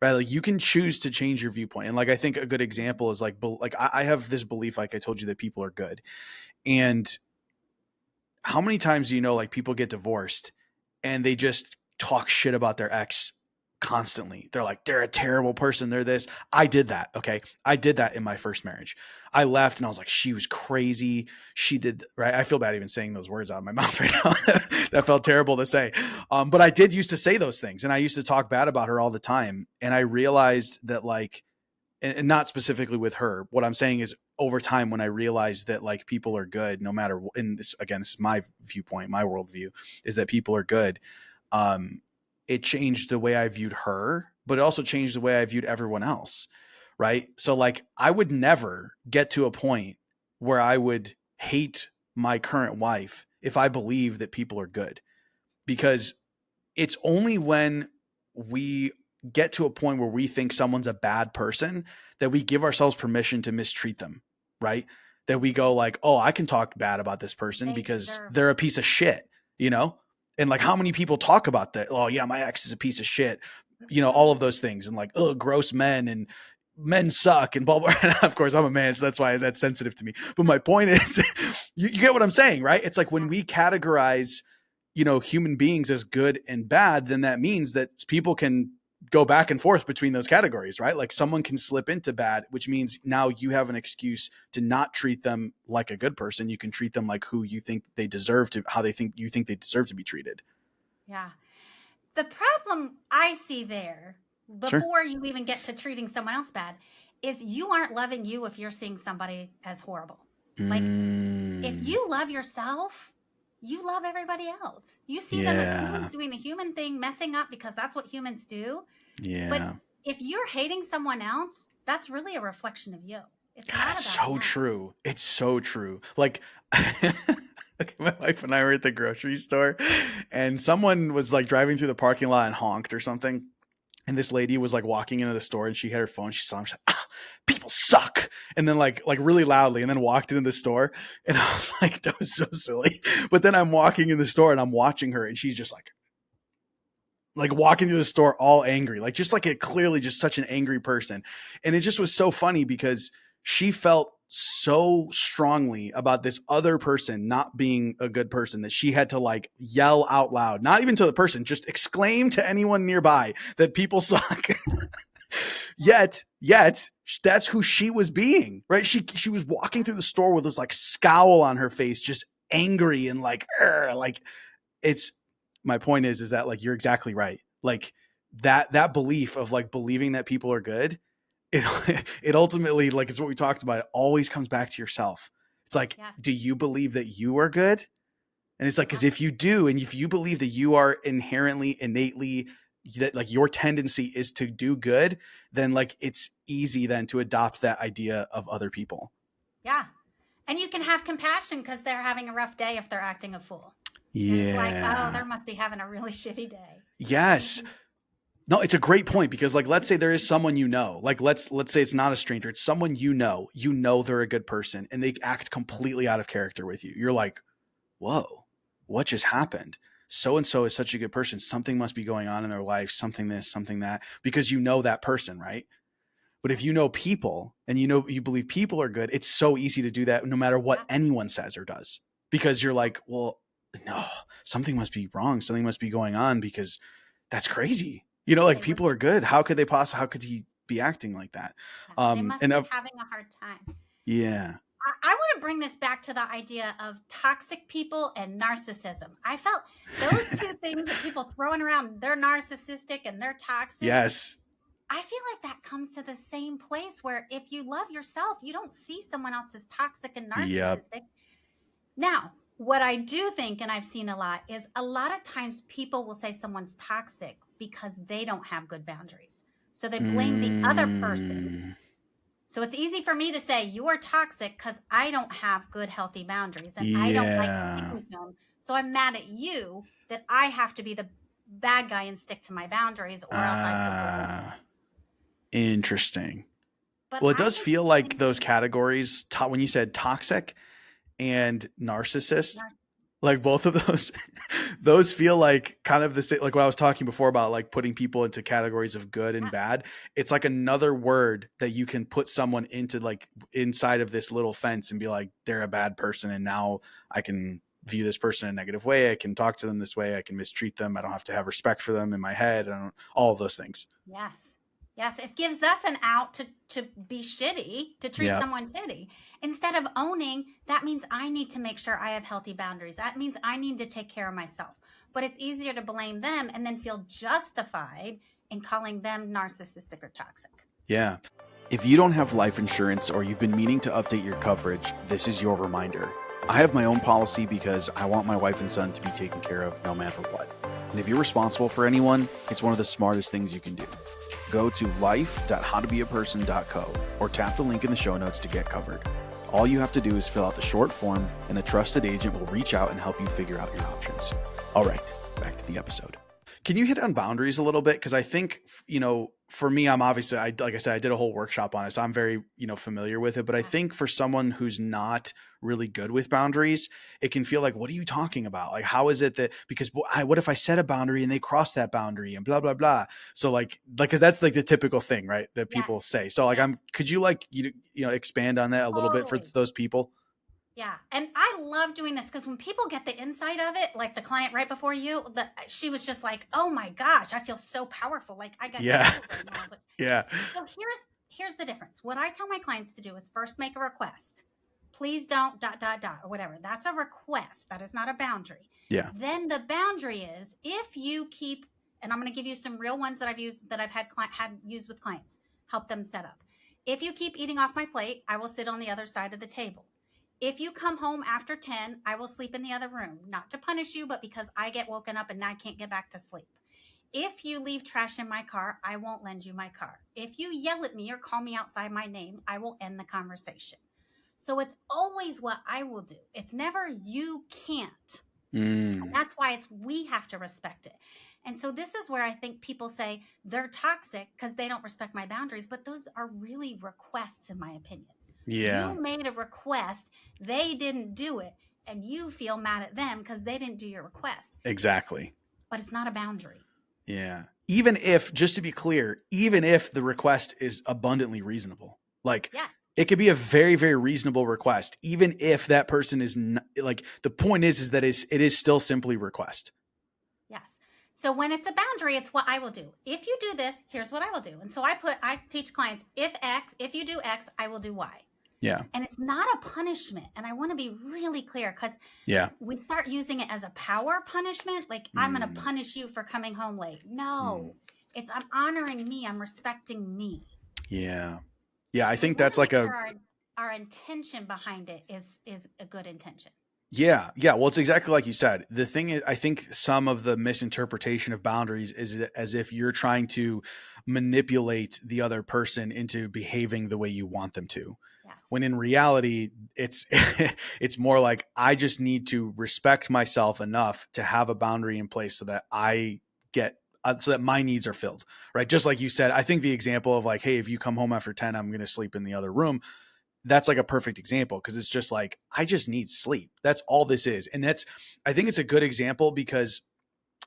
right? Like you can choose to change your viewpoint. And like I think a good example is like I have this belief, like I told you, that people are good. And how many times do you know, like, people get divorced and they just talk shit about their ex constantly? They're like, they're a terrible person. They're this. I did that. Okay. I did that in my first marriage. I left and I was like, she was crazy. She did, right. I feel bad even saying those words out of my mouth right now. That felt terrible to say. But I did used to say those things, and I used to talk bad about her all the time. And I realized that, like, and not specifically with her. What I'm saying is, over time, when I realized that, like, people are good, no matter, and this, again, this is my viewpoint, my worldview, is that people are good. Um, it changed the way I viewed her, but it also changed the way I viewed everyone else. Right. So, like, I would never get to a point where I would hate my current wife if I believe that people are good, because it's only when we get to a point where we think someone's a bad person that we give ourselves permission to mistreat them, right? That we go like, oh, I can talk bad about this person They because deserve they're it. a piece of shit, you know? And, like, how many people talk about that? Oh yeah, my ex is a piece of shit, all of those things, and like, oh, gross men, and men suck, and blah blah. Of course, I'm a man, so that's why that's sensitive to me. But my point is, you get what I'm saying, right? It's like, when Yeah. we categorize, human beings as good and bad, then that means that people can go back and forth between those categories, right? Like, someone can slip into bad, which means now you have an excuse to not treat them like a good person. You can treat them like who you think they deserve to, how you think they deserve to be treated. Yeah. The problem I see there, Sure. before you even get to treating someone else bad, is you aren't loving you if you're seeing somebody as horrible. Like, if Mm, you love yourself, you love everybody else. You see them as humans yeah. doing the human thing, messing up because that's what humans do. But Yeah. if you're hating someone else, that's really a reflection of you. It's God, not it's about so them. true. It's so true. Like, my wife and I were at the grocery store, and someone was, like, driving through the parking lot and honked or something. And this lady was, like, walking into the store, and she had her phone. She saw him. She's like, ah, people suck. And then, like really loudly, and then walked into the store. And I was like, that was so silly. But then I'm walking in the store and I'm watching her, and she's just like walking through the store all angry, like, just like, clearly just such an angry person. And it just was so funny because she felt so strongly about this other person not being a good person that she had to, like, yell out loud, not even to the person, just exclaim to anyone nearby that people suck. Yet that's who she was being, right? She was walking through the store with this, like, scowl on her face, just angry, and like, like, it's, my point is that, like, you're exactly right. Like, that belief of, like, believing that people are good, it ultimately, like, it's what we talked about. It always comes back to yourself. It's like, Yes. do you believe that you are good? And it's like, because Yeah. if you do, and if you believe that you are inherently, innately, that, like, your tendency is to do good, then, like, it's easy then to adopt that idea of other people. Yeah. And you can have compassion because they're having a rough day if they're acting a fool. You're just like, oh, they Yeah. must be having a really shitty day. You Yes. can, No, it's a great point, because, like, let's say there is someone, like, let's say it's not a stranger, it's someone, they're a good person, and they act completely out of character with you. You're like, whoa, what just happened? So and so is such a good person. Something must be going on in their life, something this, something that, because you know that person, right? But if right. you know people, and you believe people are good, it's so easy to do that no matter what Yeah. anyone says or does. Because you're like, well, no, something must be wrong. Something must be going on, because that's crazy. Like, They must, people are good. How could he be acting like that? they must And be having a hard time. yeah. I want to bring this back to the idea of toxic people and narcissism. I felt those two things that people throwing around, they're narcissistic and they're toxic. Yes. I feel like that comes to the same place where if you love yourself, you don't see someone else as toxic and Yep. narcissistic. Now, what I do think, and I've seen a lot, is a lot of times people will say someone's toxic because they don't have good boundaries. So they blame the other person. Mm, So it's easy for me to say you're toxic because I don't have good, healthy boundaries and I don't like yeah. sticking to them. So I'm mad at you that I have to be the bad guy and stick to my boundaries or else I feel guilty. Ah, interesting. But Well, it I does think feel the like same those thing. categories, when you said toxic and narcissist, Like both of those, those feel like kind of the same. Like what I was talking before about like putting people into categories of good and Yeah. bad. It's like another word that you can put someone into like inside of this little fence and be like, they're a bad person. And now I can view this person in a negative way. I can talk to them this way. I can mistreat them. I don't have to have respect for them in my head. I don't, all of those things. Yes. Yes. It gives us an out to be shitty, to treat Yeah. someone shitty. Instead of owning, that means I need to make sure I have healthy boundaries. That means I need to take care of myself. But it's easier to blame them and then feel justified in calling them narcissistic or toxic. Yeah. If you don't have life insurance or you've been meaning to update your coverage, this is your reminder. I have my own policy because I want my wife and son to be taken care of no matter what. And if you're responsible for anyone, it's one of the smartest things you can do. Go to life.howtobeaperson.co or tap the link in the show notes to get covered. All you have to do is fill out the short form, and a trusted agent will reach out and help you figure out your options. All right, back to the episode. Can you hit on boundaries a little bit? Because I think, for me, I'm obviously, like I said, I did a whole workshop on it, so I'm very, familiar with it. But I think for someone who's not really good with boundaries, it can feel like, what are you talking about? Like, how is it that, because what if I set a boundary and they cross that boundary and blah, blah, blah. So because that's like the typical thing, right? That Yes. people say. So like, Yes. could you expand on that a little bit for Totally. those people? Yeah. And I love doing this because when people get the insight of it, like the client right before you, she was just like, oh my gosh, I feel so powerful. Like I got Yeah. chills right now. Yeah. So here's the difference. What I tell my clients to do is first make a request. Please don't ... or whatever. That's a request. That is not a boundary. Yeah. Then the boundary is if you keep, and I'm going to give you some real ones that I've used, that I've had used with clients, help them set up. If you keep eating off my plate, I will sit on the other side of the table. If you come home after 10, I will sleep in the other room, not to punish you, but because I get woken up and I can't get back to sleep. If you leave trash in my car, I won't lend you my car. If you yell at me or call me outside my name, I will end the conversation. So it's always what I will do. It's never you can't. And that's why we have to respect it. And so this is where I think people say they're toxic because they don't respect my boundaries, but those are really requests, in my opinion. Yeah. You made a request, they didn't do it, and you feel mad at them because they didn't do your request. Exactly. But it's not a boundary. Yeah. Even if, just to be clear, even if the request is abundantly reasonable, like Yes. it could be a very, very reasonable request, even if that person is not, like, the point is that it is still simply request. Yes. So when it's a boundary, it's what I will do. If you do this, here's what I will do. And so I teach clients, if you do X, I will do Y. Yeah. And it's not a punishment. And I want to be really clear because we start using it as a power punishment. Like I'm going to punish you for coming home late. No, it's I'm honoring me. I'm respecting me. Yeah. Yeah. I So think we wanna that's like make sure our intention behind it is a good intention. Yeah. Yeah. Well, it's exactly like you said. The thing is, I think some of the misinterpretation of boundaries is as if you're trying to manipulate the other person into behaving the way you want them to. Yes. When in reality, it's it's more like I just need to respect myself enough to have a boundary in place so that so that my needs are filled, right? Just like you said, I think the example of like, hey, if you come home after 10, I'm going to sleep in the other room. That's like a perfect example because it's just like, I just need sleep. That's all this is. And I think it's a good example because,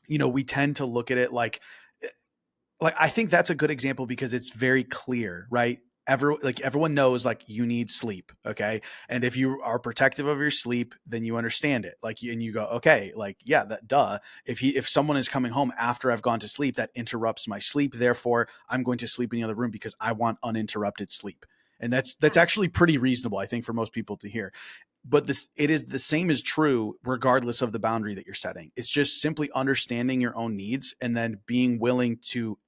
we tend to look at it like I think that's a good example because it's very clear, right? Everyone knows like you need sleep. Okay. And if you are protective of your sleep, then you understand it. And you go, okay, like, yeah, that duh. If someone is coming home after I've gone to sleep, that interrupts my sleep. Therefore I'm going to sleep in the other room because I want uninterrupted sleep. And that's actually pretty reasonable, I think, for most people to hear. But it is the same is true regardless of the boundary that you're setting. It's just simply understanding your own needs and then being willing to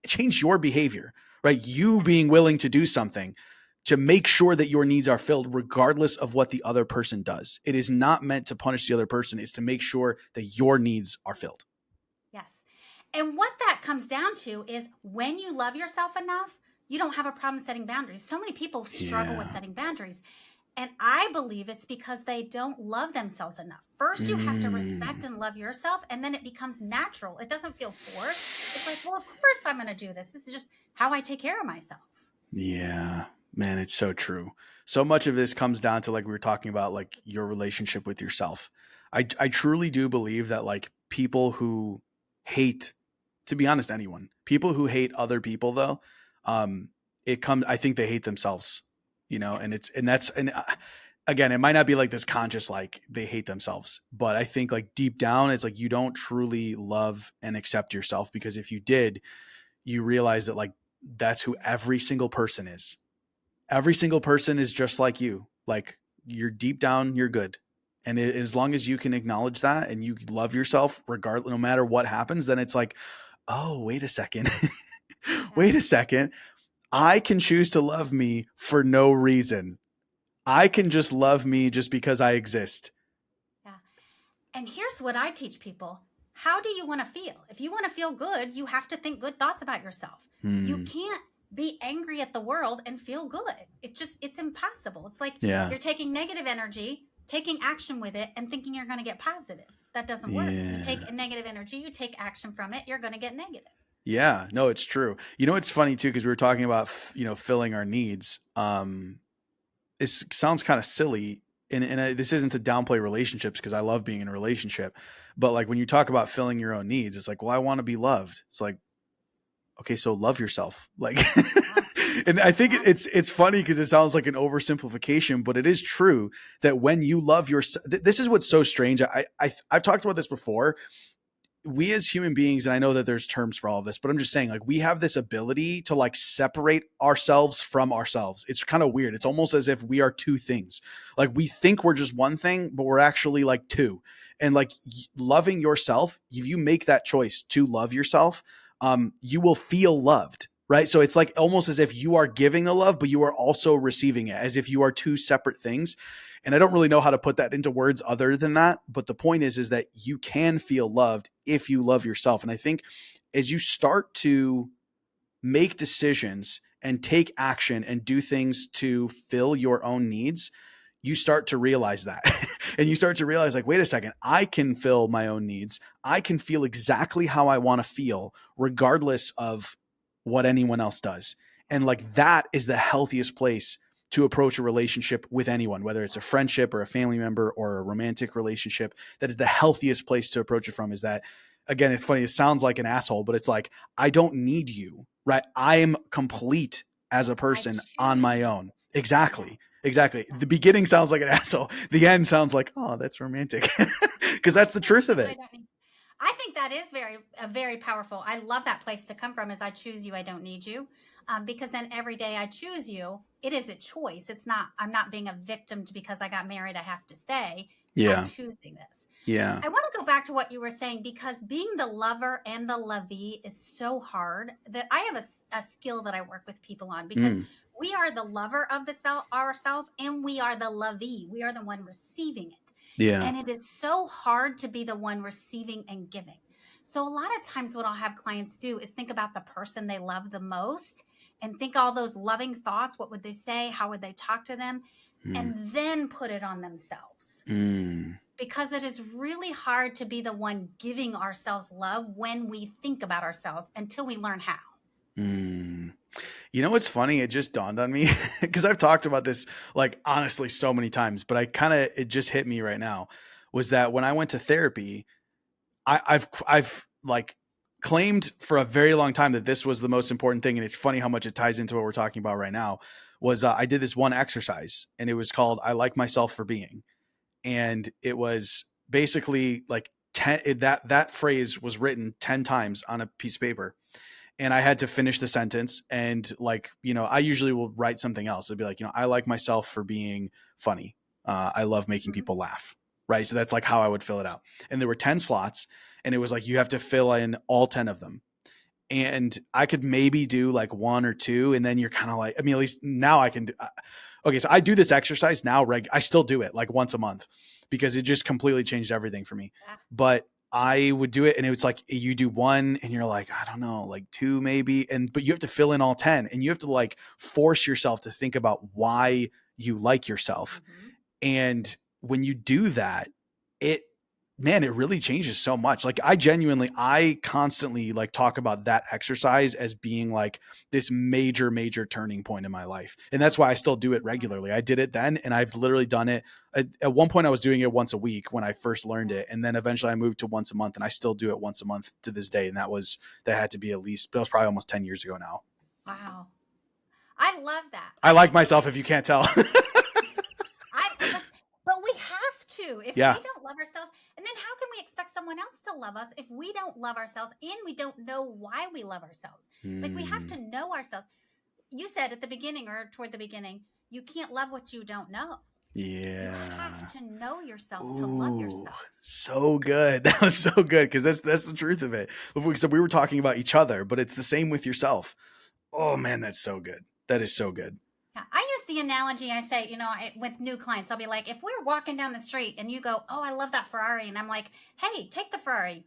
change your behavior, right? You being willing to do something to make sure that your needs are filled regardless of what the other person does. It is not meant to punish the other person. It's to make sure that your needs are filled. Yes. And what that comes down to is when you love yourself enough, you don't have a problem setting boundaries. So many people struggle with setting boundaries. And I believe it's because they don't love themselves enough. First, you have to respect and love yourself, and then it becomes natural. It doesn't feel forced. It's like, well, of course I'm going to do this. This is just how I take care of myself. Yeah. Man, it's so true. So much of this comes down to, like we were talking about, like your relationship with yourself. I truly do believe that like people who hate, to be honest, anyone, people who hate other people though, um, it comes. I think they hate themselves, Yes. and again, it might not be like this conscious like they hate themselves, but I think like deep down, it's like you don't truly love and accept yourself, because if you did, you realize that like that's who every single person is. Every single person is just like you. Like you're deep down, you're good. And as long as you can acknowledge that and you love yourself, regardless, no matter what happens, then it's like, oh, wait a second. Yeah. Wait a second. I can choose to love me for no reason. I can just love me just because I exist. Yeah. And here's what I teach people. How do you want to feel? If you want to feel good, you have to think good thoughts about yourself. You Hmm. can't be angry at the world and feel good. It's impossible. It's like Yeah. you're taking negative energy, taking action with it, and thinking you're going to get positive. That doesn't work. You take Yeah. a negative energy, you take action from it, you're going to get negative. Yeah. No, it's true. It's funny too, because we were talking about, filling our needs. It sounds kind of silly, and this isn't to downplay relationships because I love being in a relationship, but like when you talk about filling your own needs, it's like, well, I want to be loved. It's like, okay, so love yourself. Like, Yeah. and I think Yeah. it's funny because it sounds like an oversimplification, but it is true that when you love yourself, this is what's so strange. I've talked about this before. We as human beings, and I know that there's terms for all of this, but I'm just saying, like, we have this ability to like separate ourselves from ourselves. It's kind of weird. It's almost as if we are two things. Like we think we're just one thing, but we're actually like two. And like loving yourself, if you make that choice to love yourself, you will feel loved. Right. So it's like almost as if you are giving the love, but you are also receiving it, as if you are two separate things. And I don't really know how to put that into words other than that, but the point is that you can feel loved if you love yourself. And I think as you start to make decisions and take action and do things to fill your own needs, you start to realize that. And you start to realize, like, wait a second, I can fill my own needs. I can feel exactly how I want to feel, regardless of what anyone else does. And like that is the healthiest place to approach a relationship with anyone, whether it's a friendship or a family member or a romantic relationship. That is the healthiest place to approach it from. Is that, again, it's funny, it sounds like an asshole, but it's like, I don't need you, right? I am complete as a I person on choose my you. own. Yeah. Exactly. Exactly. Yeah. The beginning sounds like an asshole. The end sounds like, oh, that's romantic. Because I that's the choose truth of you. I it. don't need. I think that is very powerful. I love that place to come from. Is I choose you. I don't need you, because then every day I choose you. It is a choice. It's not. I'm not being a victim to because I got married. I have to stay. I'm Yeah. choosing this. Yeah. I want to go back to what you were saying because being the lover and the lovee is so hard that I have a skill that I work with people on because Mm. we are the lover of the self ourself and we are the lovee. We are the one receiving it. Yeah. And it is so hard to be the one receiving and giving. So a lot of times what I'll have clients do is think about the person they love the most and think all those loving thoughts. What would they say? How would they talk to them? Mm. And then put it on themselves Mm. because it is really hard to be the one giving ourselves love when we think about ourselves until we learn how. Mm. You know what's funny? It just dawned on me because I've talked about this like honestly so many times, but it just hit me right now, was that when I went to therapy, I've like claimed for a very long time that this was the most important thing, and it's funny how much it ties into what we're talking about right now. Was I did this one exercise, and it was called "I Like Myself for Being," and it was basically like that phrase was written 10 times on a piece of paper, and I had to finish the sentence. And like, I usually will write something else. It'd be like, I like myself for being funny. I love making Mhm. people laugh. Right. So that's like how I would fill it out. And there were 10 slots, and it was like, you have to fill in all 10 of them. And I could maybe do like one or two. And then you're kind of like, I mean, at least now I can do. Okay. So I do this exercise now. I still do it like once a month because it just completely changed everything for me. Yeah. But I would do it, and it was like you do one and you're like, I don't know, like two maybe. But you have to fill in all 10, and you have to like force yourself to think about why you like yourself. Mhm. And when you do that, it man, it really changes so much. Like I constantly like talk about that exercise as being like this major, major turning point in my life. And that's why I still do it regularly. I did it then, and I've literally done it. At one point I was doing it once a week when I first learned Yeah. it. And then eventually I moved to once a month, and I still do it once a month to this day. And that had to be at least, that was probably almost 10 years ago now. Wow. I love that. I I like think myself if you can't tell. I but we have to. If we Yeah. don't love ourselves, and then how can we expect someone else to love us if we don't love ourselves and we don't know why we love ourselves? Like we have Mm, to know ourselves. You said at the beginning or toward the beginning, you can't love what you don't know. You have yeah. to know yourself to love Ooh, yourself. so good. That was so good because that's the truth of it. So we were talking about each other, but it's the same with yourself. Oh man, that's so good. That is so good. Yeah, I use the analogy. I say, with new clients, I'll be like, if we're walking down the street and you go, "Oh, I love that Ferrari," and I'm like, "Hey, take the Ferrari,"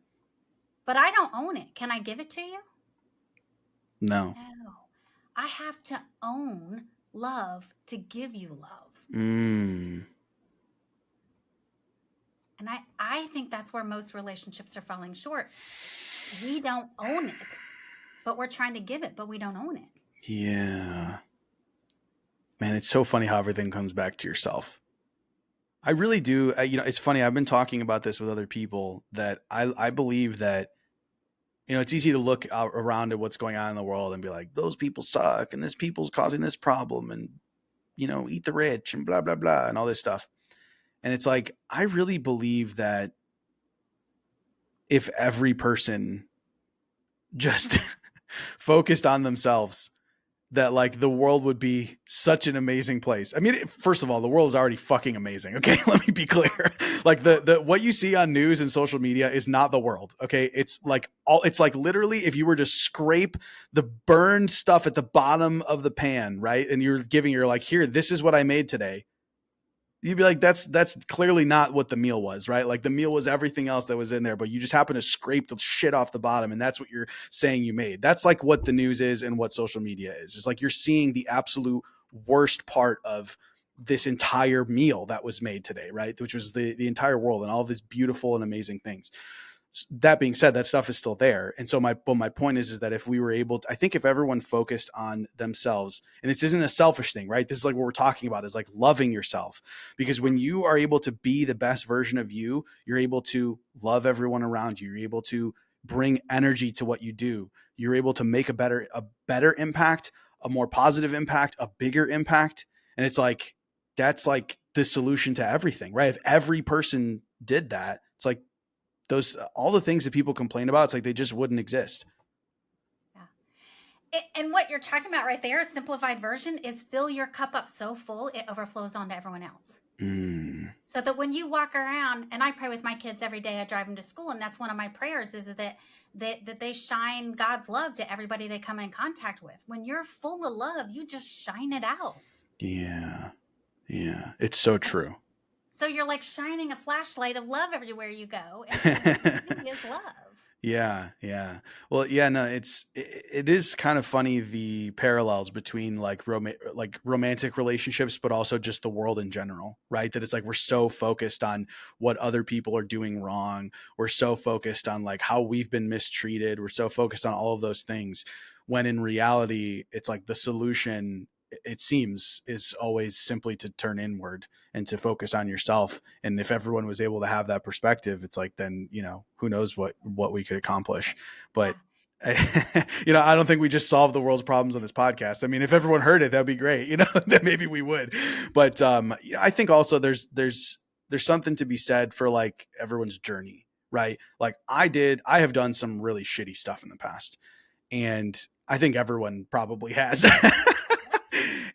but I don't own it. Can I give it to you? No. No. I have to own love to give you love. Mm, And I think that's where most relationships are falling short. We don't own it, but we're trying to give it, but we don't own it. yeah. Man, it's so funny how everything comes back to yourself. I really do. It's funny. I've been talking about this with other people that I believe that, it's easy to look out around at what's going on in the world and be like, those people suck and this people's causing this problem and, eat the rich and blah, blah, blah, and all this stuff. And it's like, I really believe that if every person just focused on themselves, that like the world would be such an amazing place. I mean, first of all, the world is already fucking amazing. Okay. Let me be clear. Like the what you see on news and social media is not the world. Okay. It's like literally if you were to scrape the burned stuff at the bottom of the pan, right? And you're like, here, this is what I made today. You'd be like, that's clearly not what the meal was, right? Like the meal was everything else that was in there, but you just happen to scrape the shit off the bottom, and that's what you're saying you made. That's like what the news is and what social media is. It's like you're seeing the absolute worst part of this entire meal that was made today, right? Which was the entire world and all of these beautiful and amazing things. That being said, that stuff is still there. And so my point is that if we were able to, I think if everyone focused on themselves, and this isn't a selfish thing, right? This is like what we're talking about is like loving yourself, because when you are able to be the best version of you, you're able to love everyone around you. You're able to bring energy to what you do. You're able to make a better impact, a more positive impact, a bigger impact. And it's like, that's like the solution to everything, right? If every person did that, it's like, those all the things that people complain about, it's like they just wouldn't exist. Yeah. And what you're talking about right there, a simplified version, is fill your cup up so full it overflows onto everyone else. Mm. So that when you walk around, and I pray with my kids every day, I drive them to school, and that's one of my prayers is that they shine God's love to everybody they come in contact with. When you're full of love, you just shine it out. Yeah. Yeah. It's so And true. so you're like shining a flashlight of love everywhere you go. And so what you see is love. Yeah, yeah. Well, yeah, no, it is kind of funny the parallels between like romantic relationships, but also just the world in general, right? That it's like we're so focused on what other people are doing wrong. We're so focused on like how we've been mistreated. We're so focused on all of those things, when in reality, it's like the solution, it seems, is always simply to turn inward and to focus on yourself. And if everyone was able to have that perspective, it's like, then, who knows what we could accomplish. But Yeah. I don't think we just solved the world's problems on this podcast. I mean, if everyone heard it, that'd be great, then maybe we would. But I think also there's something to be said for like everyone's journey, right? Like I have done some really shitty stuff in the past, and I think everyone probably has.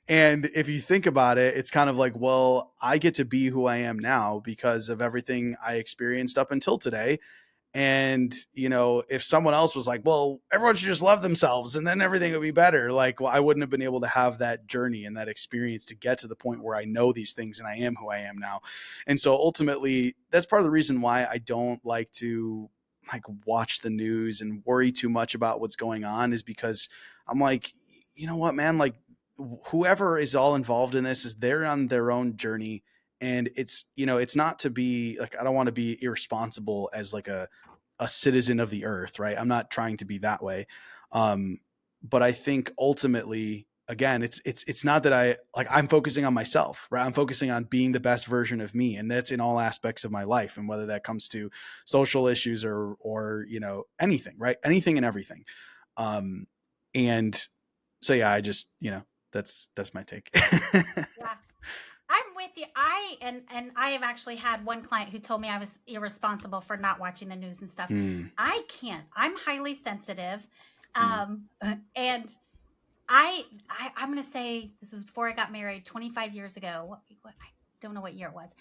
And if you think about it, it's kind of like, well, I get to be who I am now because of everything I experienced up until today. And, if someone else was like, well, everyone should just love themselves and then everything would be better. Like, well, I wouldn't have been able to have that journey and that experience to get to the point where I know these things and I am who I am now. And so ultimately, that's part of the reason why I don't like to like watch the news and worry too much about what's going on, is because I'm like, you know what, man, like whoever is all involved in this, is they're on their own journey, And it's, it's not to be like, I don't want to be irresponsible as like a citizen of the earth, right? I'm not trying to be that way. Um, but I think ultimately, again, it's not that I'm focusing on myself, right? I'm focusing on being the best version of me. And that's in all aspects of my life. And whether that comes to social issues or, anything, right? Anything and everything. And so, yeah, I just, that's my take. Yeah. I'm with you. I have actually had one client who told me I was irresponsible for not watching the news and stuff. Mm, I can't. I'm highly sensitive. mm. And I'm going to say this was before I got married 25 years ago. I don't know what year it was.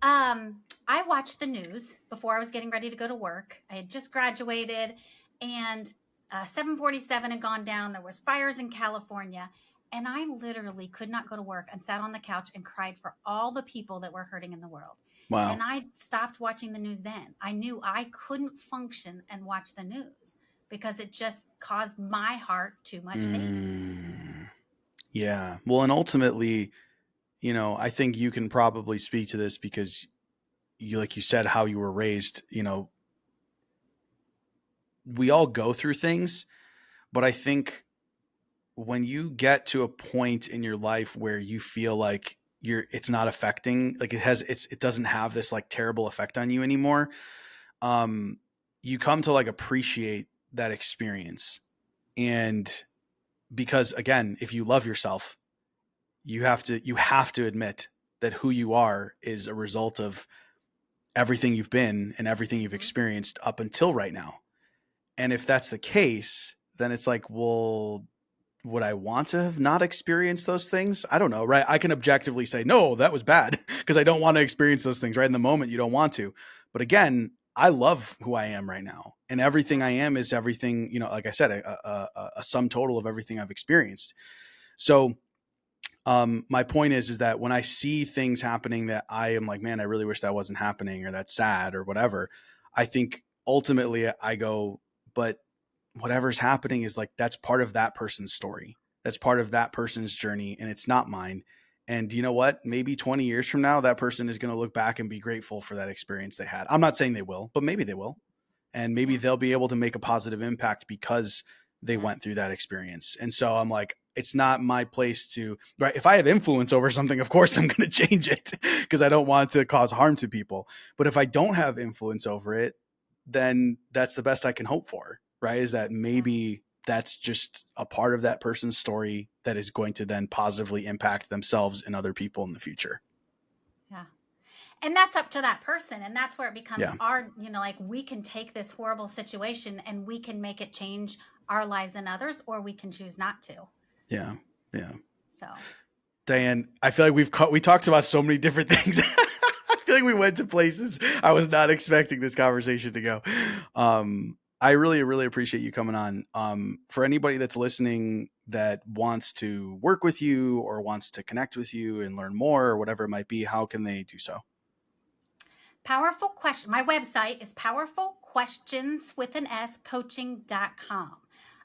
I watched the news before I was getting ready to go to work. I had just graduated, and 747 had gone down. There was fires in California, and I literally could not go to work and sat on the couch and cried for all the people that were hurting in the world. Wow. And I stopped watching the news then. I knew I couldn't function and watch the news because it just caused my heart too much pain. Yeah. Well, and ultimately, I think you can probably speak to this because like you said, how you were raised, we all go through things, but I think when you get to a point in your life where you feel like it's not affecting, like it doesn't have this like terrible effect on you anymore. You come to like appreciate that experience. And because again, if you love yourself, you have to admit that who you are is a result of everything you've been and everything you've Mhm. experienced up until right now. And if that's the case, then it's like, well, would I want to have not experienced those things? I don't know, right? I can objectively say, no, that was bad because I don't want to experience those things right in the moment. You don't want to. But again, I love who I am right now. And everything I am is everything, like I said, a sum total of everything I've experienced. So my point is that when I see things happening that I am like, man, I really wish that wasn't happening or that's sad or whatever, I think ultimately I go, but whatever's happening is like, that's part of that person's story. That's part of that person's journey and it's not mine. And you know what? Maybe 20 years from now, that person is going to look back and be grateful for that experience they had. I'm not saying they will, but maybe they will. And maybe Yeah. they'll be able to make a positive impact because they Yes. went through that experience. And so I'm like, it's not my place to, right? If I have influence over something, of course I'm going to change it because I don't want to cause harm to people. But if I don't have influence over it, then that's the best I can hope for, right? Is that Yeah. maybe that's just a part of that person's story that is going to then positively impact themselves and other people in the future. Yeah. And that's up to that person. And that's where it becomes Yeah. our, like we can take this horrible situation and we can make it change our lives and others, or we can choose not to. Yeah. Yeah. So, Diane, I feel like we talked about so many different things. I feel like we went to places I was not expecting this conversation to go. I really, really appreciate you coming on. For anybody that's listening that wants to work with you or wants to connect with you and learn more or whatever it might be, how can they do so? powerful question. My website is powerfulquestions with an S coaching.com.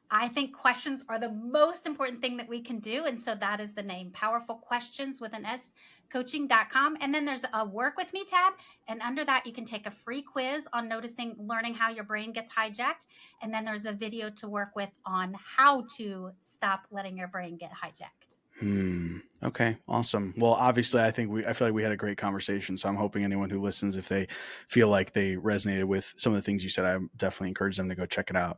I think questions are the most important thing that we can do. And so that is the name, Powerful Questions with an S coaching.com. And then there's a work with me tab. And under that, you can take a free quiz on learning how your brain gets hijacked. And then there's a video to work with on how to stop letting your brain get hijacked. Okay. Awesome. Well, obviously I feel like we had a great conversation. So I'm hoping anyone who listens, if they feel like they resonated with some of the things you said, I definitely encourage them to go check it out.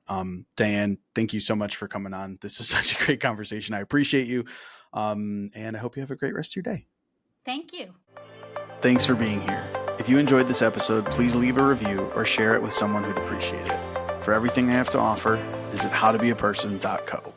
Diane, thank you so much for coming on. This was such a great conversation. I appreciate you. And I hope you have a great rest of your day. Thank you. Thanks for being here. If you enjoyed this episode, please leave a review or share it with someone who'd appreciate it. For everything I have to offer, visit howtobeaperson.co.